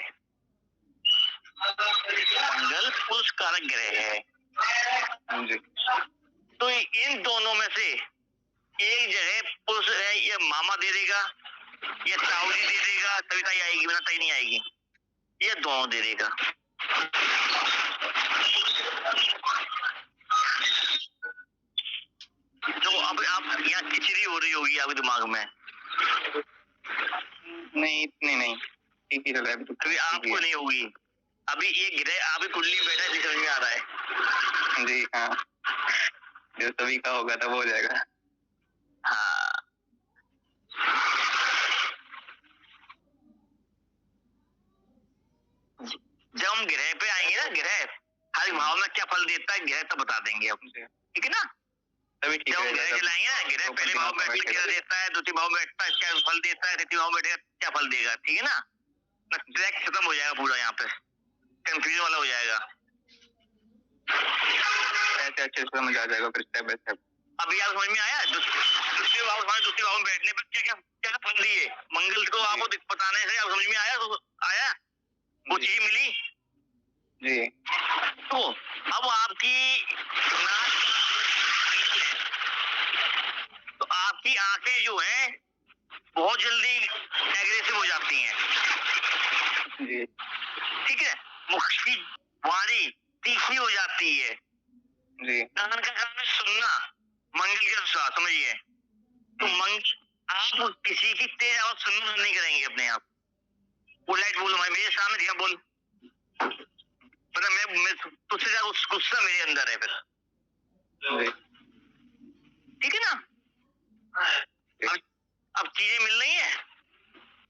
मंगल पुरुष कारक ग्रह है जी। तो इन दोनों में से एक जगह पुरुष है, ये मामा दे देगा, ये ताऊ जी दे देगा, तभी ताई आएगी, वरना ताई नहीं आएगी। ये दोनों दे देगा। तो अब आप यहाँ खिचड़ी हो रही होगी आपके दिमाग में। नहीं, इतनी नहीं, ठीक ही चला है अभी आपको नहीं होगी। अभी ये ग्रह आप कुंडली में बैठा है, समझ में आ रहा है। जी हाँ, जो सभी का होगा तब हो जाएगा। हाँ, जब हम ग्रह पे आएंगे ना, ग्रह हर भाव में क्या फल देता है ग्रह तो बता देंगे हम, ठीक है ना। जब हम ग्रह चलाएंगे ना, ग्रह पहले भाव में बैठकर क्या देता है, द्वितीय भाव में बैठता है क्या फल देता है, तृतीय भाव में बैठेगा क्या फल देगा, ठीक है ना। ट्रैक खत्म हो जाएगा पूरा, यहाँ पे कंफ्यूजन वाला हो जाएगा। ऐसे अच्छे से समझ आ जाएगा फिर स्टेप बाय स्टेप। अभी आप समझ में आया द्वितीय भाव में बैठने पर क्या क्या क्या फल दिए, मंगल को आपको बताने से आप समझ में आया वो चीज मिली जी। तो अब आपकी तो आपकी आंखें जो हैं बहुत जल्दी एग्रेसिव हो जाती हैं जी। ठीक है, मुख की वाणी तीखी हो जाती है जी। कान का काम है सुनना मंगल के अनुसार, समझिए। तो मंगल आप किसी की तेज आवाज सुनना नहीं करेंगे अपने आप। वो लाइट बोलो भाई मेरे सामने दिया बोल, पता मैं तुझसे ज्यादा गुस्सा मेरे अंदर है फिर, ठीक है ना। अब चीजें मिल रही है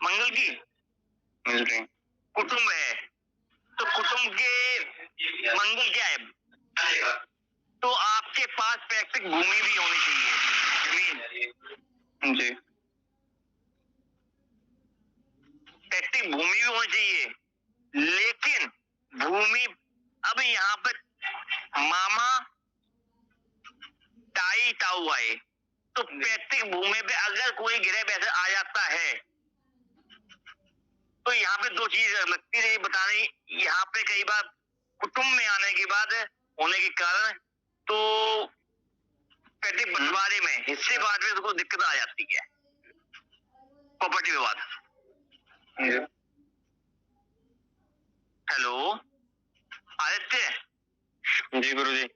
मंगल की, मिल रही। कुटुंब है तो कुटुंब के मंगल क्या है, तो आपके पास पैतृक भूमि भी होनी चाहिए, जमीन जी। पैतृक भूमि भी होनी चाहिए, लेकिन भूमि अब यहाँ पे मामा ही ताऊ आए, तो पैतृक भूमि पे अगर कोई ग्रह वैसे आ जाता है तो यहाँ पे दो चीज लगती है बताने। यहाँ पे कई बार कुटुंब में आने के बाद होने के कारण तो पैतृक बंटवारे में हिस्से बांट में उसको दिक्कत आ जाती है, प्रॉपर्टी विवाद। हेलो आदित्य जी गुरुजी।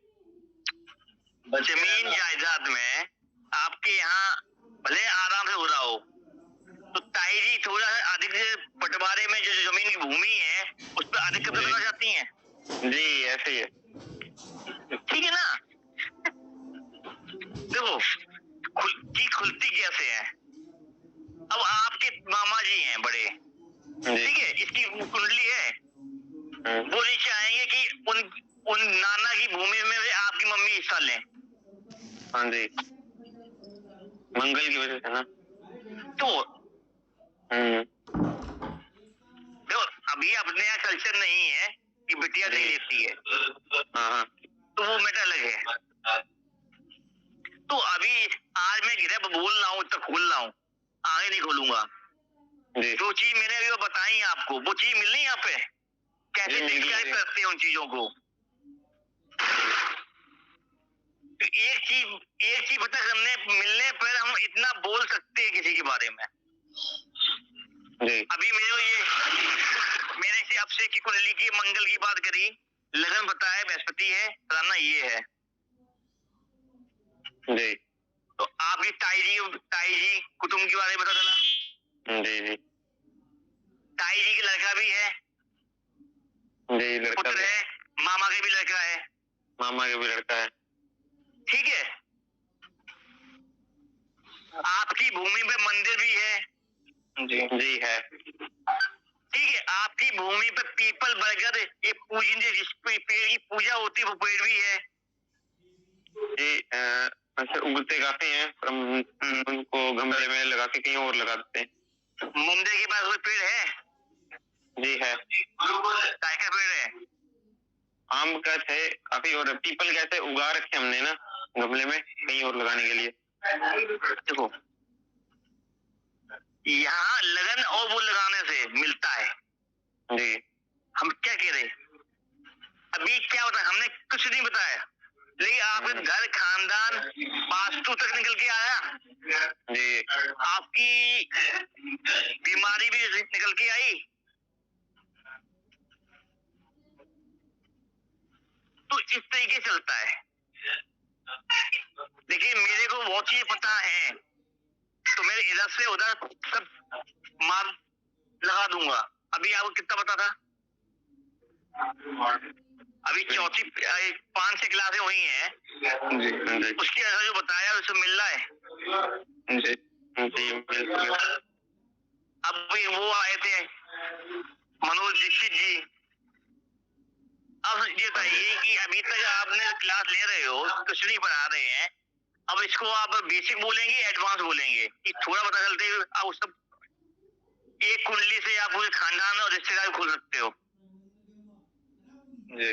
जमीन जायदाद में आपके यहाँ भले आराम से हो रहा हो तो ताई जी थोड़ा अधिक बंटवारे में जो जमीन की भूमि है उस पर अधिक कब्जा करना चाहती हैं। जी ऐसे ही है। ठीक है ना। देखो खुलती कैसे है। अब आपके मामा जी हैं बड़े, ठीक है, इसकी कुंडली है, वो नहीं चाहेंगे कि उन नाना की भूमि में आपकी मम्मी हिस्सा लें। हाँ जी, मंगल की वजह से ना। तो देखो अभी अपने यहाँ कल्चर नहीं है कि बिटिया नहीं लेती है, तो वो मैटर अलग है। तो अभी आज मैं गिरह बोल रहा हूँ, तक खोल रहा हूँ, आगे नहीं खोलूंगा। जो चीज मैंने अभी बताई आपको वो चीज मिल रही यहाँ पे, कैसे डिस्क्राइब करते हैं उन चीजों को। तो एक चीज पता करने मिलने पर हम इतना बोल सकते हैं किसी के बारे में। अभी मैंने से अक्षय की कुंडली की मंगल की बात करी, लगन बताया बृहस्पति है, राना ये है जी। तो आपकी ताई जी कुटुंब के बारे में पता चला। जी। ताई जी की लड़का भी है, जी लड़का पुत्र है, मामा के भी लड़का है, मामा के भी लड़का है। ठीक है। आपकी भूमि पे मंदिर भी है। जी है। ठीक है, आपकी भूमि पे पीपल बरगद ये पूजनीय जिस पेड़ की पूजा होती है वो पेड़ भी है। जी ऐसे उगते काफी हैं, हम उनको गमले में लगा के कहीं और लगा देते हैं। मंदिर के पास कोई पेड़ है? जी है। काय का पेड़ है? आम का है काफी, और पीपल कैसे उगा रखे हमने ना गमले में कहीं और लगाने के लिए। देखो यहाँ लगन और वो लगाने से मिलता है। जी हम क्या कह रहे अभी क्या बताया, हमने कुछ नहीं बताया, लेकिन आपके घर खानदान वास्तु तक निकल के आया जी। आपकी बीमारी भी निकल के आई। तो इस तरीके चलता है। देखिए मेरे को वो चीज पता है तो मेरे इधर से उधर सब मार लगा दूंगा। अभी आपको कितना पता था? अभी चौथी 5-6 क्लासें हुई हैं, उसके अंदर जो बताया उससे मिल रहा है। जी। अब वो आए थे मनोज दीक्षित जी। अब ये बताइए कि अभी तक आपने क्लास ले रहे हो, कुछ नहीं पढ़ा रहे हैं, अब इसको आप बेसिक बोलेंगे एडवांस बोलेंगे कि थोड़ा पता चलते है। आप सब एक कुंडली से आप पूरे खानदान और रिश्तेदार खोल सकते हो जी।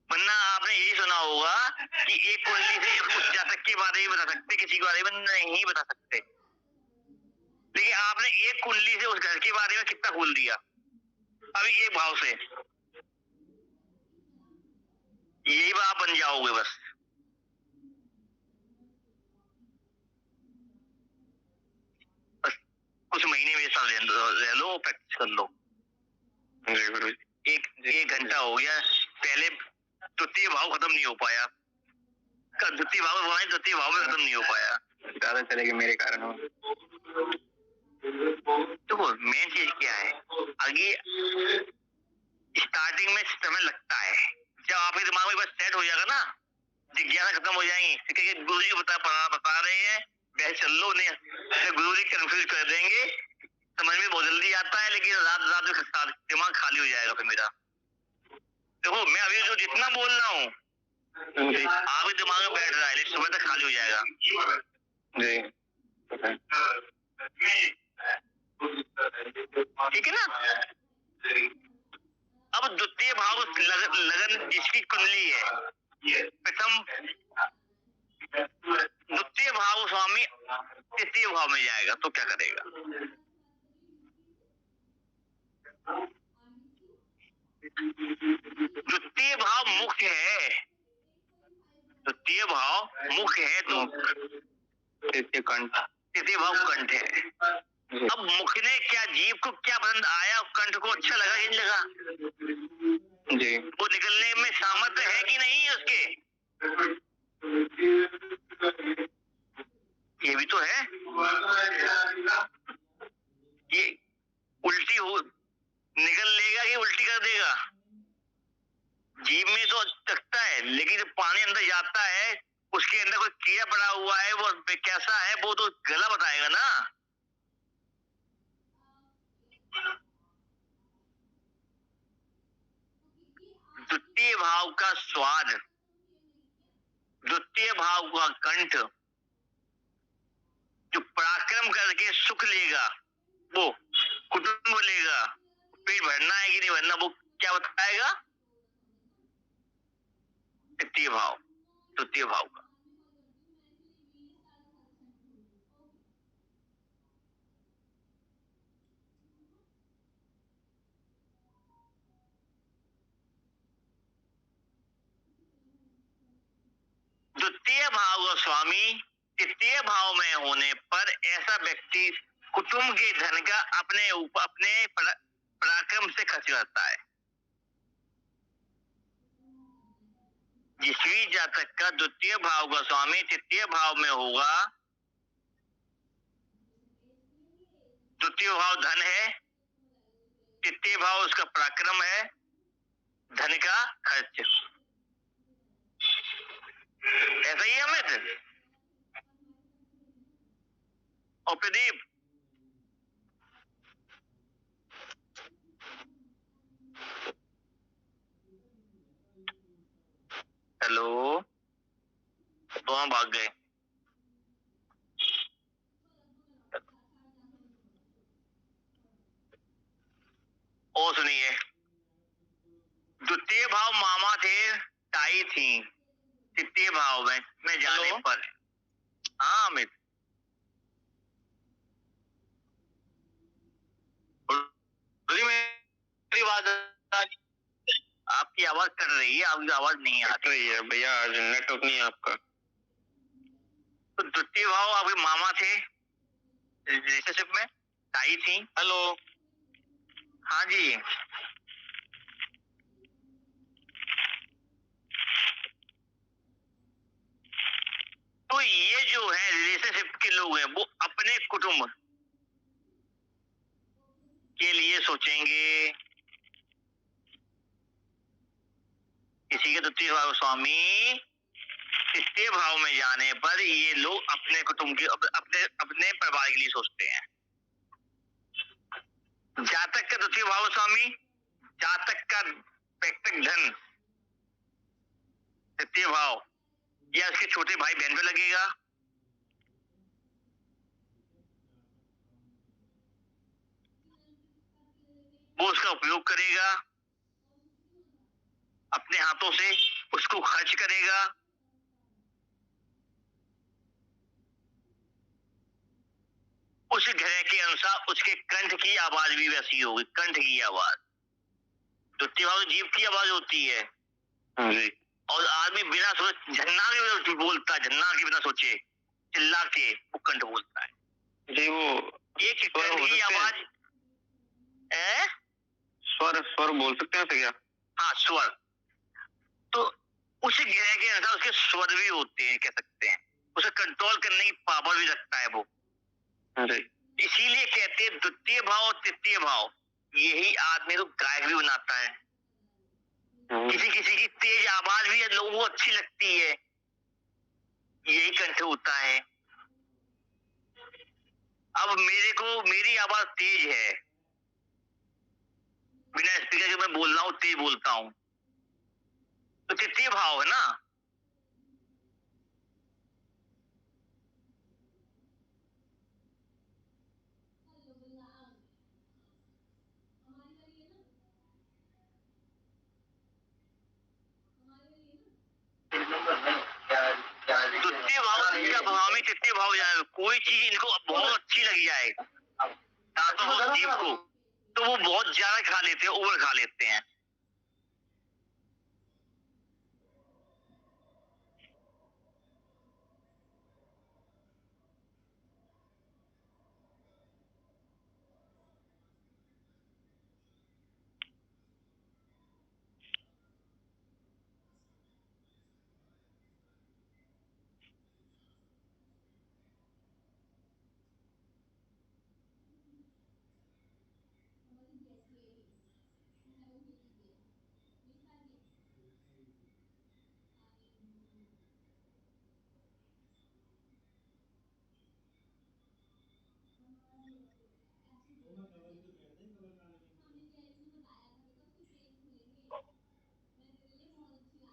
वरना आपने यही सुना होगा कि एक कुंडली से उस जातक के बारे में बता सकते, किसी के बारे में नहीं बता सकते। लेकिन आपने एक कुंडली से उस घर के बारे में कितना खोल दिया अभी एक भाव से, यही बात बन जाओगे बस। कुछ महीने में साल रह लो, प्रैक्टिस कर लो। एक घंटा हो गया, पहले द्वितीय भाव खत्म नहीं हो पाया, द्वितीय भाव में खत्म नहीं हो पाया, ज्यादा चलेगी मेरे कारण। देखो मेन चीज क्या है, आगे स्टार्टिंग में समय लगता है, जब आपके दिमाग में बस सेट हो जाएगा ना, जिज्ञासा खत्म हो जाएंगी। गुरु जी बता रहे हैं वैसे चल लो, नहीं गुरु जी कंफ्यूज कर देंगे, समझ में बहुत जल्दी आता है लेकिन रात में दिमाग खाली हो जाएगा फिर मेरा। देखो मैं अभी जो जितना बोल रहा हूँ आपके दिमाग में बैठ रहा है, लेकिन सुबह तक खाली हो जाएगा। जी ठीक है ना। अब द्वितीय भाव लगन जिसकी कुंडली है, प्रथम द्वितीय भाव स्वामी तृतीय भाव में जाएगा तो क्या करेगा? द्वितीय भाव मुख्य है, द्वितीय भाव मुख्य है तो तृतीय कंठ, तृतीय भाव कंठ है। अब मुख ने क्या, जीव को क्या पसंद आया, कंठ को अच्छा लगा कि नहीं लगा? जी। वो निकलने में सामर्थ्य है कि नहीं है उसके? ये भी तो है। ये उल्टी हो निकल लेगा कि उल्टी कर देगा? जीभ में तो तकता है, लेकिन जब पानी अंदर जाता है उसके अंदर कोई कीड़ा पड़ा हुआ है, वो कैसा है वो तो गला बताएगा ना। द्वितीय भाव का स्वाद, द्वितीय भाव का कंठ जो पराक्रम करके सुख लेगा, वो कुटुंब लेगा, पेट भरना है कि नहीं भरना वो क्या बताएगा? तृतीय भाव, द्वितीय भाव का। द्वितीय भाव का स्वामी तृतीय भाव में होने पर ऐसा व्यक्ति कुटुंब के धन का अपने ऊपर अपने पराक्रम से खर्च करता है। जिस भी जातक का द्वितीय भाव का स्वामी तृतीय भाव में होगा, द्वितीय भाव धन है, तृतीय भाव उसका पराक्रम है, धन का खर्च। ऐसा ही अमित और प्रदीप, हेलो, तो हम भाग गए। और सुनिए, द्वितीय भाव मामा थे, ताई थी तृतीय भाव में जाने पर। हाँ अमित, मेरी आवाज आपकी आवाज कर रही है, आपकी आवाज नहीं आ रही है भैया, आज नेटवर्क नहीं है आपका। तो द्वितीय भाव आपके मामा थे रिलेशनशिप में, ताई थी। हेलो, हाँ जी, तो ये जो है रिलेशनशिप के लोग हैं वो अपने कुटुंब के लिए सोचेंगे। किसी के द्वितीय भाव स्वामी तृतीय भाव में जाने पर ये लोग अपने कुटुंब के अपने परिवार के लिए सोचते हैं। जातक का द्वितीय भाव स्वामी, जातक का पैतृक धन तृतीय भाव या उसके छोटे भाई बहन पे लगेगा। वो उसका उपयोग करेगा, अपने हाथों से उसको खर्च करेगा। उस ग्रह के अनुसार उसके कंठ की आवाज भी वैसी होगी, कंठ की आवाज। द्वितीय भाव जीभ की आवाज होती है जी। और आदमी बिना सोचे झन्ना के बोलता है, झन्ना के बिना सोचे चिल्ला के वो कंठ बोलता है जी। वो एक कंठ की आवाज है, स्वर बोल सकते हैं क्या? हाँ स्वर। तो उस ग्रह के अनुसार उसके स्वर भी होते हैं, कह सकते हैं। उसे कंट्रोल करने की पावर भी रखता है वो। इसीलिए कहते हैं द्वितीय भाव और तृतीय भाव यही आदमी को गायक भी बनाता है। किसी किसी की तेज आवाज भी लोगों को अच्छी लगती है, यही कंठ होता है। अब मेरी आवाज तेज है, बिना स्पीकर के मैं बोल रहा हूँ, तेज बोलता हूँ, तो तृतीय भाव है ना। द्वितीय स्वामी तृतीय भाव जाए, कोई चीज इनको बहुत अच्छी लगी जाए तो जीव को, तो वो बहुत ज्यादा खा लेते हैं, ओवर खा लेते हैं।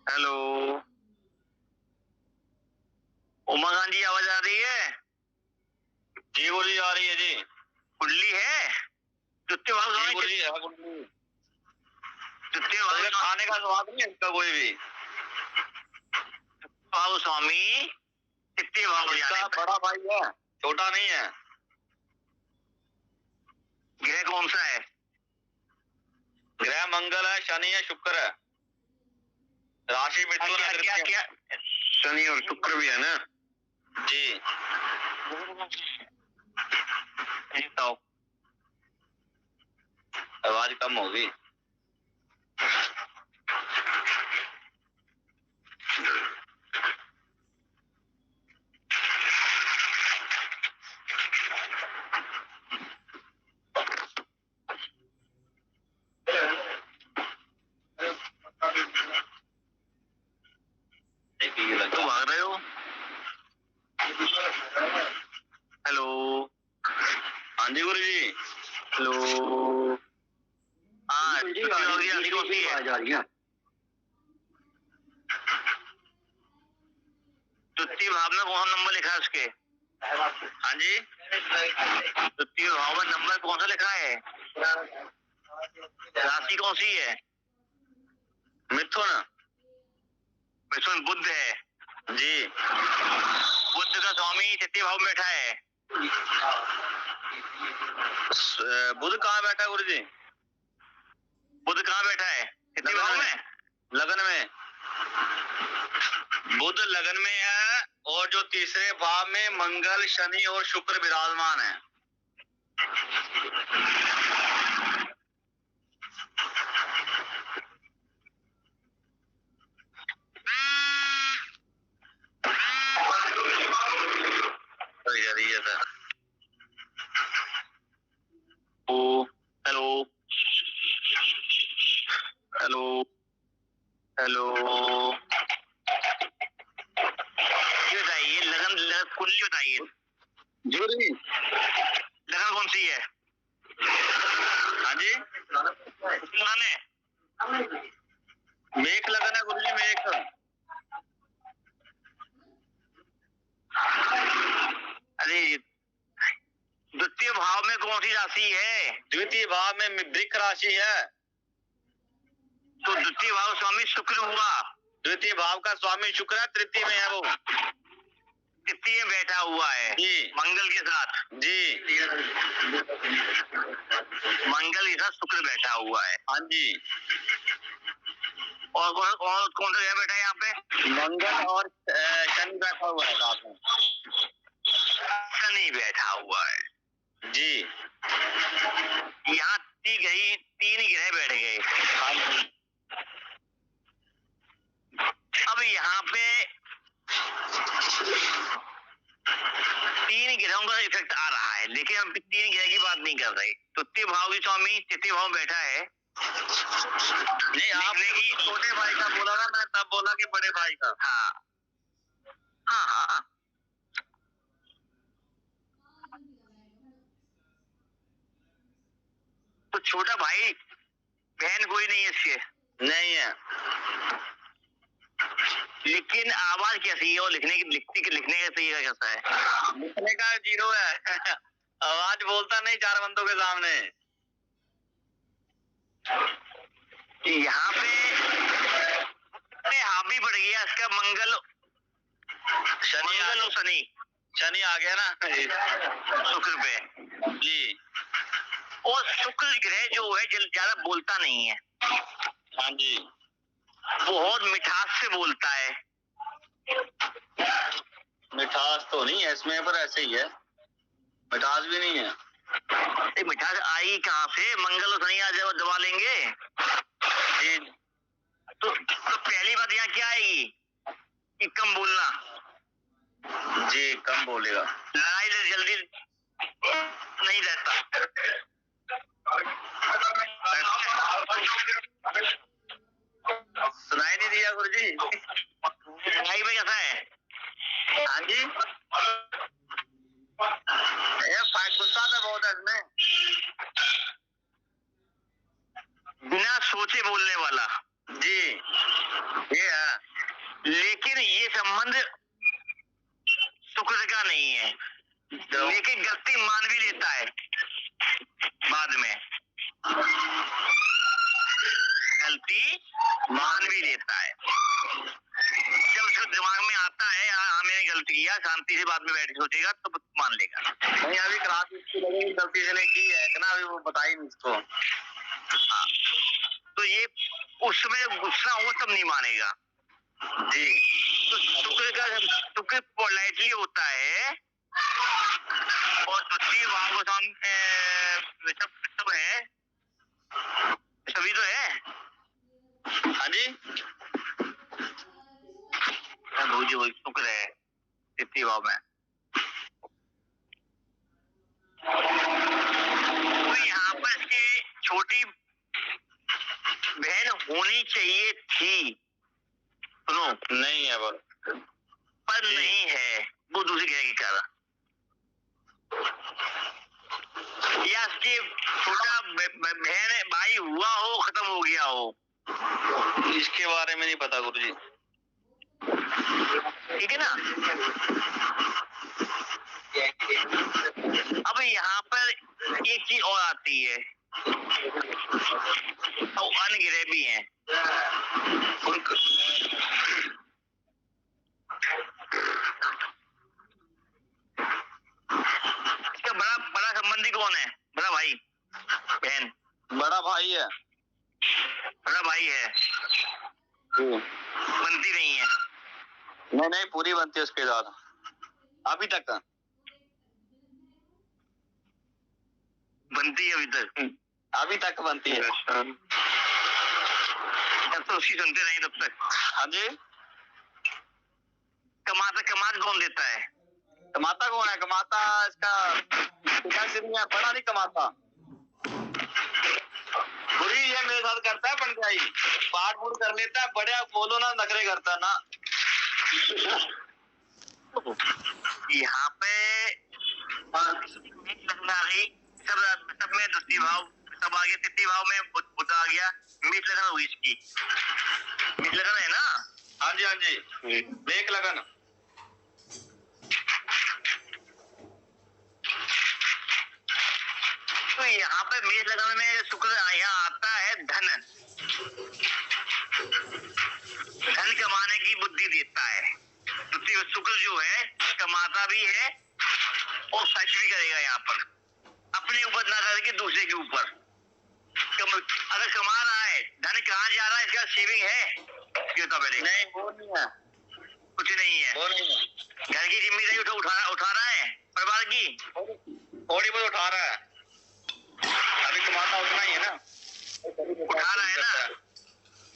हेलो उमा खान जी, आवाज आ रही है? जी गुरु जी, आ रही है जी। कुंडली है तृतीय भाव स्वामी, तृतीय भाव खाने का स्वाद नहीं है इसका कोई भी। भाव स्वामी तृतीय भाव इसका बड़ा भाई है, छोटा नहीं है। ग्रह कौन सा है? ग्रह मंगल है, शनि है, शुक्र है, राशि मिथुन है। क्या क्या शनि और शुक्र भी है ना जी। आवाज कम होगी। तो भाग रहे हो? हेलो, हाँ जी गुरु जी। हेलो, हाँ कौन सी है? तृतीय भाव में कौन सा नंबर लिखा है उसके? हाँ जी, तृतीय भाव में नंबर कौन सा लिखा है? राशि कौन सी है? मिथुन। मिथुन बुध है जी। बुध का स्वामी तृतीय भाव में बैठा है। बुध कहाँ बैठा है गुरु जी? बुध कहाँ बैठा है? तृतीय भाव में, लगन में। बुध लगन में है, और जो तीसरे भाव में मंगल, शनि और शुक्र विराजमान है। हेलो हेलो हेलो, ये बताइए लगन कुंडली बताइए जी गुरु जी। लगन कौन सी है? हाँ जी, मेघ लगन है गुरु जी, मेघ। अरे द्वितीय भाव में कौन सी राशि है? द्वितीय भाव में वृक्ष राशि है। तो द्वितीय भाव स्वामी शुक्र हुआ। द्वितीय भाव का स्वामी शुक्र है, तृतीय में है वो, तृतीय में बैठा हुआ है जी, मंगल के साथ। जी, मंगल के साथ शुक्र बैठा हुआ है। हाँ जी। और कौन सा बैठा है यहाँ पे? मंगल और शनि बैठा हुआ है साथ में। शनि बैठा हुआ है जी। यहाँ तीन ग्रह बैठ गए। अब यहाँ पे तीन ग्रहों का इफेक्ट आ रहा है, लेकिन हम तीन ग्रह की बात नहीं कर रहे। तृतीय भाव की स्वामी तृतीय भाव बैठा है। नहीं, आपने की छोटे भाई का बोला ना, मैं तब बोला कि बड़े भाई का। हाँ हाँ हाँ, तो छोटा भाई बहन कोई नहीं है इसके? नहीं है। लेकिन आवाज कैसी है और लिखने का तरीका कैसा है? लिखने का 0 है। आवाज बोलता नहीं 4 बंदों के सामने। यहाँ पे हावी बढ़ गया इसका मंगल शनि आ गया ना शुक्र पे जी। और शुक्र ग्रह जो है ज्यादा बोलता नहीं है। हाँ जी, बहुत मिठास से बोलता है। मिठास तो नहीं है इसमें, पर ऐसे ही है, मिठास भी नहीं है। मिठास आई कहाँ से? मंगल और शनि आज दबा लेंगे जी। तो पहली बात यहाँ क्या आएगी कि कम बोलना जी, कम बोलेगा, लड़ाई जल्दी नहीं रहता। सुनाई नहीं दिया गुरुजी? लड़ाई में कैसा है? हाँ जी, गुस्सा तो बहुत है इसमें। बिना सोचे बोलने वाला जी, ये है। लेकिन ये संबंध शुक्र का नहीं है, लेकिन गलती मान भी लेता है बाद में, गलती मान भी लेता है। जब उसके दिमाग में आता है हाँ मैंने गलती किया, शांति से बाद में बैठ के सोचेगा तो मान लेगा। नहीं, अभी गलती से नहीं की है ना, अभी वो बताई नहीं इसको। हाँ, तो ये उस समय गुस्सा हो तब नहीं मानेगा जी। तो शुक्र पोलाइटली होता है और द्वितीय भाव सब है, सभी तो है। हाँ जी, वही शुक्र है द्वितीय भाव में। तो यहाँ पर इसकी छोटी बहन होनी चाहिए थी, सुनो नहीं है पर नहीं है, वो दूसरी ग्रह के कारण, या इसके छोटा बहन भाई हुआ हो खत्म हो गया हो, इसके बारे में नहीं पता गुरुजी। ठीक है ना। अब यहाँ पर एक चीज और आती है, और अन्य ग्रह भी हैं। इसका बड़ा बड़ा संबंधी कौन है? बड़ा भाई बहन? बड़ा भाई है। बड़ा भाई है, बनती नहीं है। नहीं नहीं, पूरी बनती है उसके साथ अभी तक। बनती है अभी तक बनती है। तब तो उसकी सुनते नहीं तब तक। हाँ जी। कमाता कौन देता है? कमाता कौन है? कमाता इसका पिताश्री है, बड़ा नहीं कमाता। बुरी ये मेरे साथ करता है पंचाई, पाठ फूट कर लेता है, बड़े बोलो ना नखरे करता ना। यहाँ पे सब में द्वितीय भाव सब आ गया, तृतीय भाव में बुध आ गया, मीट लगन हुई इसकी, मीट लगन है ना। हाँ जी हाँ जी, मेघ लगन। तो यहाँ पे मेष लगन में शुक्र यहाँ आता है धन कमाने की बुद्धि देता है। तो शुक्र जो है कमाता भी है और खर्च भी करेगा, यहाँ पर अपने ऊपर ना करके दूसरे के ऊपर। अगर कमा रहा है, धन कहाँ जा रहा है, इसका सेविंग है ये तो पहले नहीं, वो नहीं है, कुछ नहीं है। वो नहीं है। घर की जिम्मेदारी उठा रहा है, परिवार की थोड़ी बहुत उठा रहा है, अभी कमाता उतना ही है ना, उठा रहा है ना।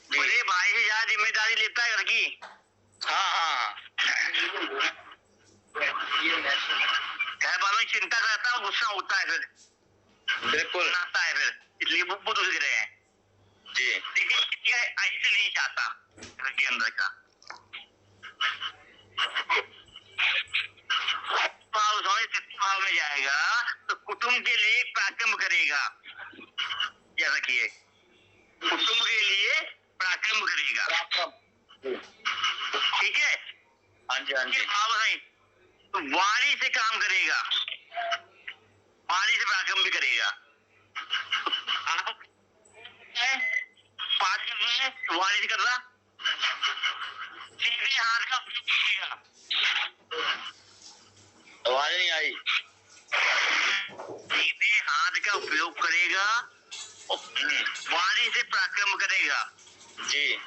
बड़े भाई से ज्यादा जिम्मेदारी लेता है घर की। हाँ हाँ, घर वालों की चिंता करता है, गुस्सा होता है फिर, बिल्कुल आता है फिर, इसलिए वो दूसरे रहे हैं जी। लेकिन किसी का ऐसे नहीं चाहता घर के अंदर का। भाव में जाएगा तो कुटुंब के लिए पराक्रम करेगा, याद रखिए, कुटुंब के लिए पराक्रम करेगा, ठीक है। हाँ जी हाँ जी। भाव नहीं तो वाणी से काम करेगा, वाणी से पराक्रम भी करेगा। पाठ कर रहा है, वाणी से कर रहा, सीधे हाथ का उपयोग करेगा, आई। सीधे हाथ का उपयोग करेगा और वाणी से पराक्रम करेगा। जी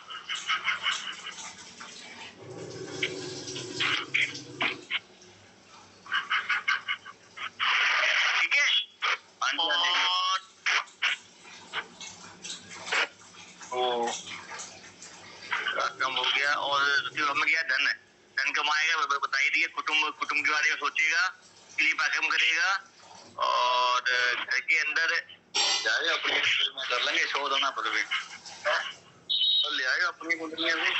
ठीक है। और पराक्रम हो गया और हमें क्या धन धन कमाएगा बताई दिए। कुटुंब के बारे में सोचेगा, इसके लिए पराक्रम करेगा और घर के अंदर जाए अपनी में कर लेंगे शोध होना पर भी तो ले आएगा अपनी कुंडली में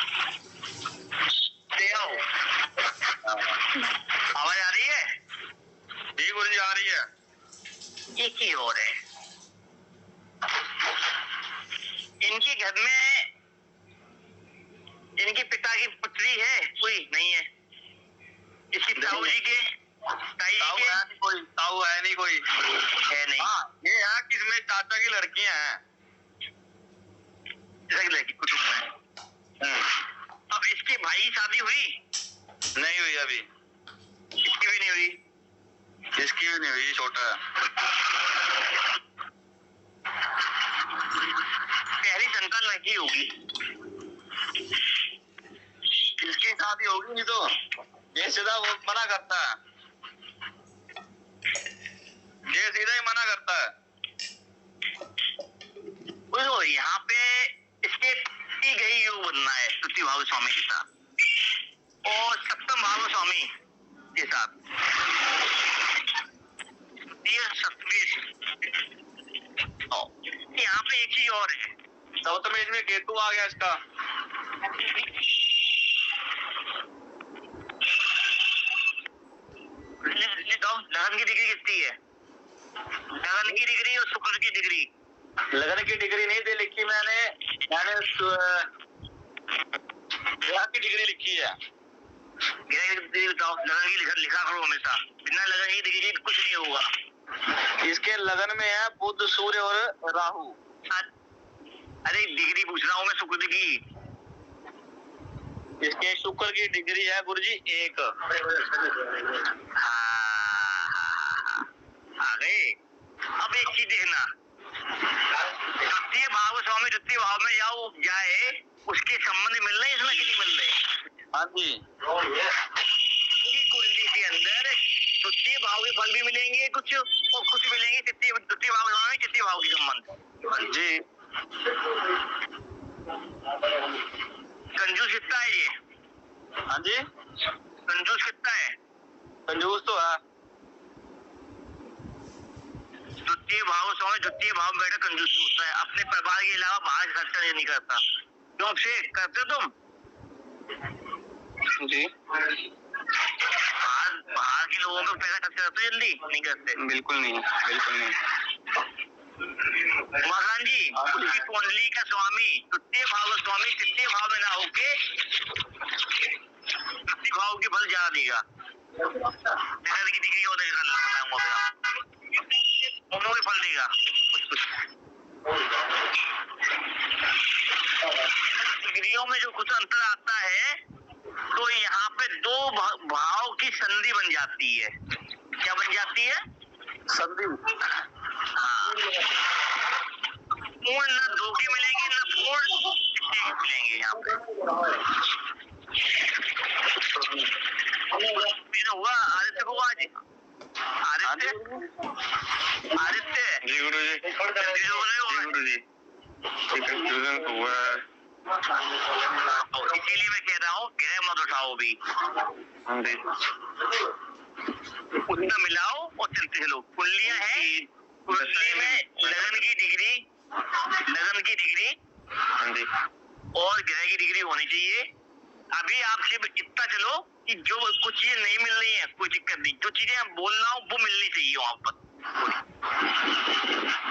ले आओ। आवाज आ रही है? जी गुरुजी आ रही है। ये की और है इनके घर में, इनके पिता की पुत्री है कोई नहीं है? इसकी ताऊ जी के ताऊ है नहीं कोई है नहीं। हाँ, ये है कि इसमें चाचा की लड़कियां हैं लड़की कुटुंब में। अब इसके भाई की शादी हुई नहीं हुई अभी? इसकी भी नहीं हुई? इसकी भी नहीं हुई, छोटा है। पहली संतान लड़की होगी, इसकी शादी होगी नहीं तो ये सीधा वो मना करता है, ये सीधा ही मना करता है। तो यहाँ पे इसके की गई योग बनना है तृतीय भाव स्वामी के साथ और सप्तम भाव स्वामी के साथ। यहाँ पे एक चीज और है, सप्तमेश में केतु आ गया इसका। लगन की डिग्री कितनी है? लगन की डिग्री और शुक्र की डिग्री। लगन की डिग्री नहीं दे लिखी मैंने ग्रह की डिग्री लिखी है। ग्रह की डिग्री बताओ। लगन की लिखा करो हमेशा, बिना लगन की डिग्री कुछ नहीं होगा। इसके लगन में है बुध सूर्य और राहु। अरे डिग्री पूछ रहा हूँ मैं शुक्र की। इसके शुक्र की डिग्री है गुरुजी 1। आ गए। अब एक चीज देखना, द्वितीय भाव स्वामी द्वितीय भाव में जाओ जाए उसके संबंध मिल रहे इसमें कि नहीं मिल रहे? हाँ जी। कुंडली के अंदर द्वितीय भाव के फल भी मिलेंगे कुछ और कुछ मिलेंगे द्वितीय भाव स्वामी तृतीय भाव के संबंध। जी कंजूस कितना है ये? हाँ जी कंजूस कितना है? कंजूस तो है। द्वितीय भाव स्वामी द्वितीय भाव में बैठा कंजूसी होता है, अपने परिवार के अलावा बाहर खर्चा नहीं करता। क्यों से करते तुम? जी बाहर के लोगों को पैसा खर्च करते जल्दी नहीं करते? बिल्कुल नहीं, बिल्कुल नहीं। मकान जी उसकी कुंडली का स्वामी तृतीय भाव का स्वामी तृतीय भाव में ना होके तृतीय भाव के फल ज्यादा देगा। की डिग्री को बताऊंगा दोनों के फल देगा डिग्रियों में जो कुछ अंतर आता है तो यहाँ पे दो भाव की संधि बन जाती है। क्या बन जाती है? संधि। हाँ पूर्ण न दो के मिलेंगे न पूर्ण कितने मिलेंगे यहाँ पे। हुआ आदित्य को आज आदित्य जी गुरु जी गुरु जी हुआ इसीलिए मैं कह रहा हूँ ग्रह मत उठाओ भी, उतना मिलाओ और चलते चलो। कुंडलियां हैं, कुंडली में लगन की डिग्री और ग्रह की डिग्री होनी चाहिए। अभी आप सिर्फ इतना चलो कि जो कुछ चीजें नहीं मिल रही है कोई दिक्कत नहीं, जो चीजें आप बोल रहा हूँ वो मिलनी चाहिए वहां पर।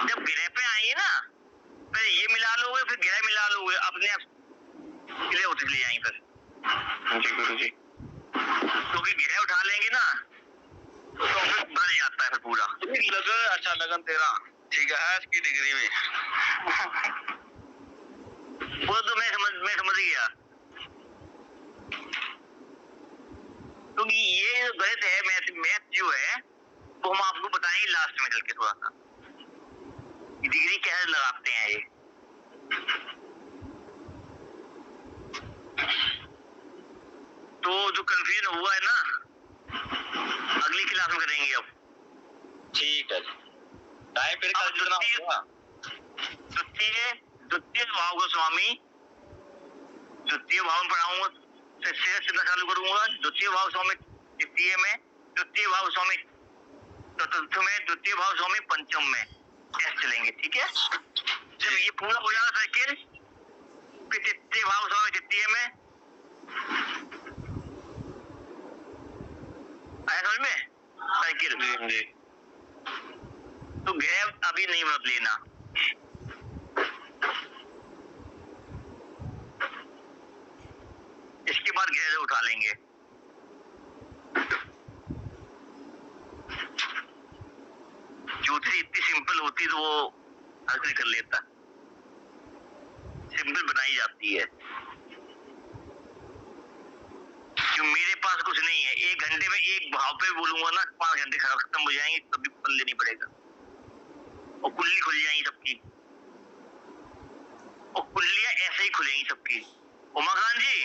जब ग्रह पे आएंगे ना फिर ये मिला लोगे फिर ग्रह मिला लोगे अपने आप क्लियर होते चले जाएंगे फिर गुरु जी। क्योंकि ग्रह उठा लेंगे ना तो फिर बढ़ जाता है फिर पूरा लगन। अच्छा लगन तेरा ठीक है इसकी डिग्री में वो तो मैं समझ गया। क्योंकि ये गलत है मैथ जो है वो हम आपको बताएंगे लास्ट में चल के थोड़ा सा डिग्री कैसे लगाते हैं ये। तो जो कंफ्यूजन हुआ है ना अगली क्लास में करेंगे अब। ठीक है टाइम फिर कल जुड़ना होगा। द्वितीय भाव को स्वामी द्वितीय भाव में पढ़ाऊंगा से चालू करूंगा। द्वितीय भाव स्वामी तृतीय में, द्वितीय भाव स्वामी चतुर्थ में, द्वितीय भाव स्वामी पंचम में टेस्ट चलेंगे। ठीक है जब ये पूरा हो जाएगा साइकिल फिर तृतीय भाव स्वामी तृतीय में आया समझ में साइकिल। तो गैप अभी नहीं मत लेना। इसके बाद गैप उठा लेंगे। ज्योतिषी इतनी सिंपल होती तो वो हर कोई कर लेता। सिंपल बनाई जाती है। जो मेरे पास कुछ नहीं है, 1 घंटे में एक भाव पे बोलूंगा ना 5 घंटे खत्म हो जाएंगे, तब भी पल लेनी पड़ेगा और कुल्ली खुल जाएंगी सबकी। और कुल्लियां ऐसे ही खुलेंगी सबकी। उमाकांत जी।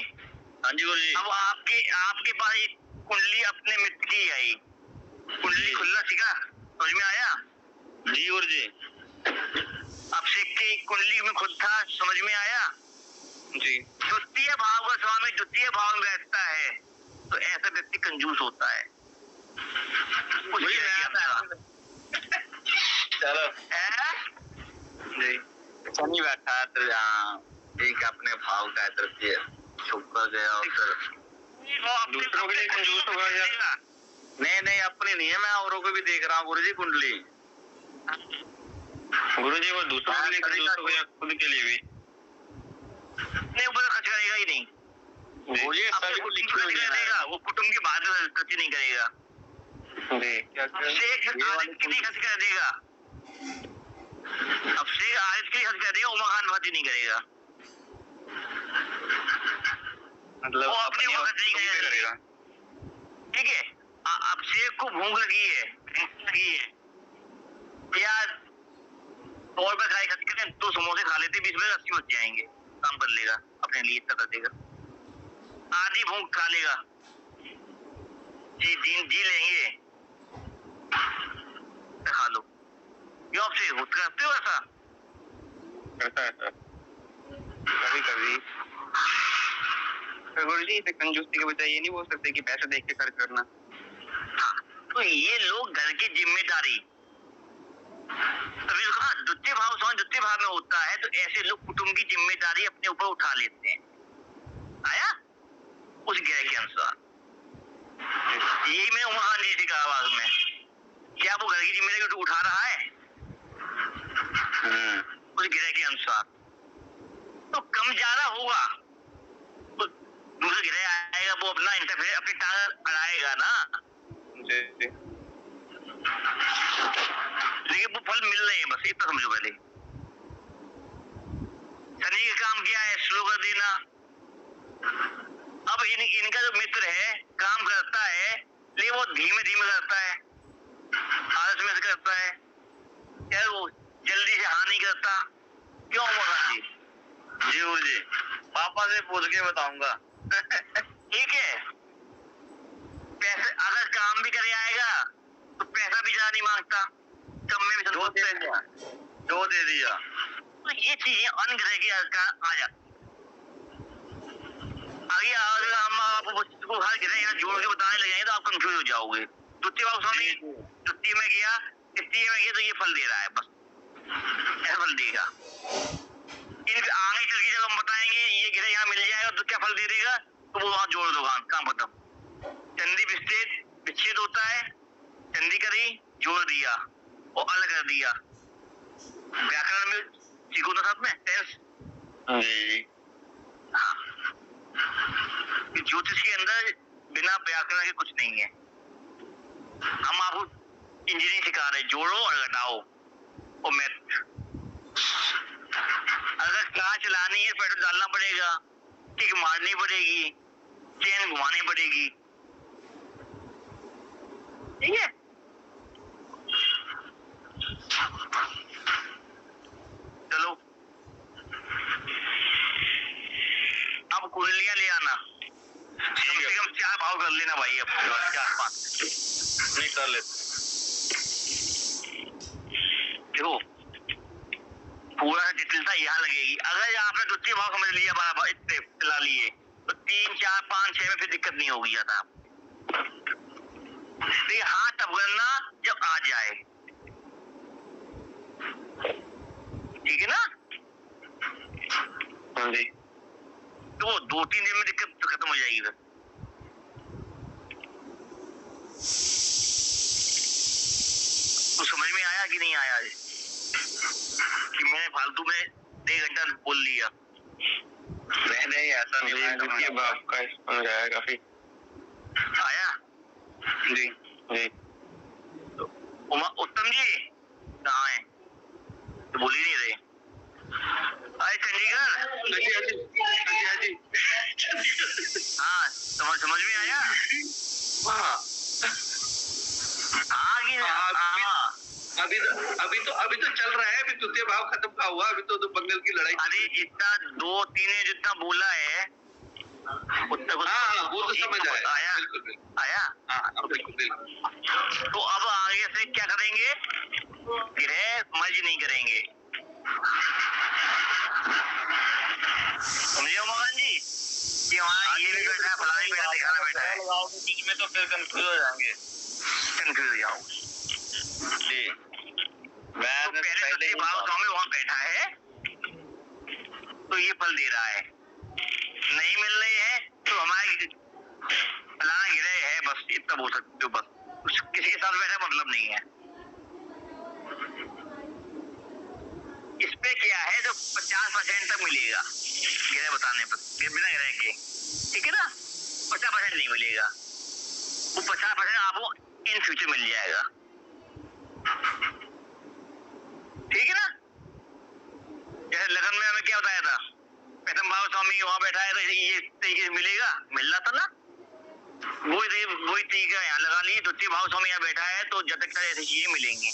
हाँ जी गुरु जी। अब आपके पास एक कुंडली अपने मित्र की आई, कुंडली खुलना सीखा, समझ में आया? जी गुरु जी। अब सिख की कुंडली में खुद था, समझ में आया? जी। द्वितीय भाव का स्वामी द्वितीय भाव में बैठता है तो ऐसा व्यक्ति कंजूस होता है। चलो जी शनि बैठा है तो एक अपने भाव का तृतीय शुक्र गया और फिर दूसरों के लिए कंजूस होगा या नहीं अपनी नहीं है, मैं औरों को भी देख रहा हूँ गुरु जी कुंडली। गुरु जी वो दूसरों के लिए कंजूस होगा या खुद के लिए भी? नहीं ऊपर खर्च करेगा ही नहीं। वो कुटुंब की बात खर्च नहीं करेगा। कितनी खर्च कर देगा? अब शेख आरिफ की खर्च कर देगा, उमाकांत भर्ती नहीं करेगा। मतलब अपने वो खर्च नहीं करेगा। ठीक है अब शेख को भूख लगी है यार 100 रुपए खाए खर्च करें, 2 समोसे खा लेते 20 रुपए 80 बच जाएंगे, काम कर लेगा अपने लिए, इतना कर देगा। आधी भूख खा लेगा, जी लेंगे, खा लो। क्यों आपसे करते हो ऐसा? करता है सर कभी गुरु जी इसे कंजूसी के बजाय ये नहीं बोल सकते कि पैसे देख के खर्च करना। हाँ तो ये लोग घर की जिम्मेदारी तभी कहा द्वितीय भाव द्वितीय भाव में होता है तो ऐसे लोग कुटुंब की जिम्मेदारी अपने ऊपर उठा लेते हैं। आया उस ग्रह के अनुसार। यही मैं उमाकांत जी से कहा आवाज में, क्या वो घर की जिम्मेदारी उठा रहा है उस ग्रह के अनुसार? तो कम ज्यादा होगा, तो दूसरा ग्रह आएगा वो अपना इंटरफेयर अपनी ताकत अड़ाएगा ना। लेकिन वो फल मिल रहे हैं, बस इतना समझो। पहले शनि का काम क्या है? स्लो कर देना। अब इनका जो मित्र है काम करता है लेकिन वो धीमे धीमे करता है, आलस में से करता है यार, वो जल्दी से हाँ नहीं करता। क्यों उमाकांत जी? जी गुरु जी पापा से पूछ के बताऊंगा। ठीक है पैसे अगर काम भी करे आएगा तो पैसा भी ज्यादा नहीं मांगता, कम में भी संतुष्ट है। जो दे दिया। तो ये चीजें अन्य ग्रह की आ जाती। आगे अगर हम आपको हर ग्रह यहाँ जोड़ के बताने लगे तो आप कंफ्यूज हो जाओगे। द्वितीय भाव स्वामी द्वितीय में गया तृतीय में गया तो ये फल दे रहा है, बस ऐसा फल देगा। इनके आगे चल के जब हम बताएंगे ये ग्रह यहाँ मिल जाएगा तो क्या फल दे देगा, तो वो वहां जोड़ दो, काम खत्म। चंदी विच्छेद होता है, चंदी करी जोड़ दिया और अलग कर दिया। व्याकरण में सीखो ना साथ में टेंस। ज्योतिष के अंदर बिना व्याकरण के कुछ नहीं है। हम आपको इंजीनियरिंग सिखा रहे, जोड़ो और घटाओ और मैथ। अगर कार चलानी है पेट्रोल डालना पड़ेगा, किक मारनी पड़ेगी, चेन घुमानी पड़ेगी। ठीक है लेते हैं। देखो पूरा जटिलता यहाँ लगेगी। अगर आपने द्वितीय भाव समझ लिया बराबर इतने चला लिए तो 3, 4, 5, 6 में फिर दिक्कत नहीं होगी ज्यादा। तो हाँ तब करना जब आ जाए, ठीक है ना? हाँ जी। तो 2-3 दिन में दिक्कत तो खत्म हो जाएगी। फिर तो समझ में आया कि नहीं आया कि मैंने फालतू में 1 घंटा बोल लिया? नहीं ऐसा नहीं है, द्वितीय भाव का समझ आया काफी। आया जी जी। तो उत्तम जी कहाँ है? तो बोल ही नहीं रहे। अरे चंडीगढ़। हाँ समझ में आया। हाँ अभी तो चल रहा है, अभी द्वितीय भाव खत्म का हुआ, अभी तो बंगाल की लड़ाई। अरे जितना 2-3 ने जितना बोला है उतना कुछ। हाँ वो तो समझ आया। बिल्कुल आया। हाँ बिल्कुल। तो अब आगे से क्या करेंगे? ग्रह मर्ज नहीं करेंगे, समझे मोहन जी? कि वहाँ ये भी बैठा है, फलाने बैठा, दिखाना बैठा है बीच में, तो फिर कंफ्यूज हो जाएंगे। कंफ्यूज हो जाओ जी। मैं तो पहले भाव स्वामी वहाँ बैठा है तो ये फल दे रहा है, नहीं मिल रहे हैं तो हमारे फलाना गिरे है, बस इतना बोल सकते हो। बस किसी के साथ बैठा मतलब नहीं है। इस पे क्या है जो 50% तक मिलेगा गिरे बताने पर, बिना गिरे के, ठीक है ना? 50% नहीं मिलेगा, वो 50% आपको इन फ्यूचर मिल जाएगा, ठीक है ना? जैसे लगन में हमें क्या बताया था, प्रथम भाव स्वामी वहां बैठा है तो ये तरीके से मिलेगा, मिल रहा था ना? वही तरीका यहाँ लगा लिए। द्वितीय भाव स्वामी यहाँ बैठा है तो जब तक ऐसी चीजें मिलेंगी।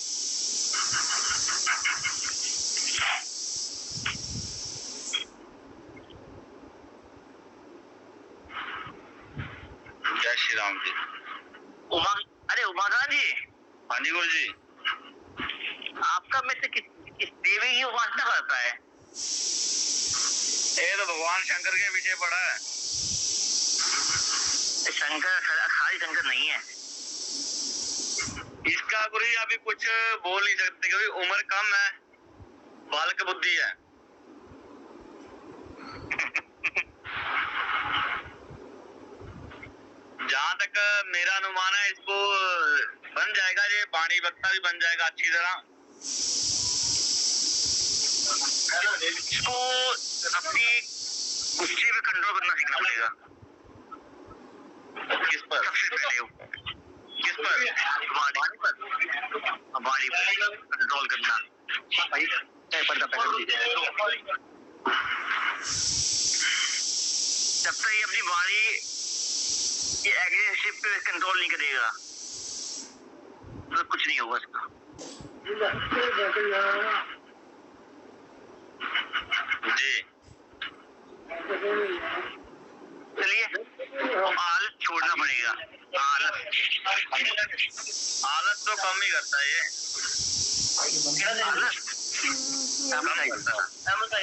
जय श्री राम जी। उमाकांत जी। हाँ जी गुरु जी। आपका मित्र किस देवी की उपासना करता है? ये तो भगवान शंकर के पीछे पड़ा है। शंकर खाली शंकर नहीं है इसका गुरु जी अभी कुछ बोल नहीं सकते क्योंकि उम्र कम है, बालक बुद्धि है। जहाँ तक मेरा अनुमान है इसको बन जाएगा, ये वाणी वक्ता भी बन जाएगा अच्छी तरह। इसको अपनी गुस्से पे कंट्रोल करना सीखना पड़ेगा। किस पर? सबसे पहले किस पर? वाणी पर कंट्रोल करना। जब तक ये अपनी वाणी की एग्रेसिव पे कंट्रोल नहीं करेगा तो कुछ नहीं होगा इसका। जी चलिए आलस छोड़ना पड़ेगा। आलस तो कम ही करता है ये। आलस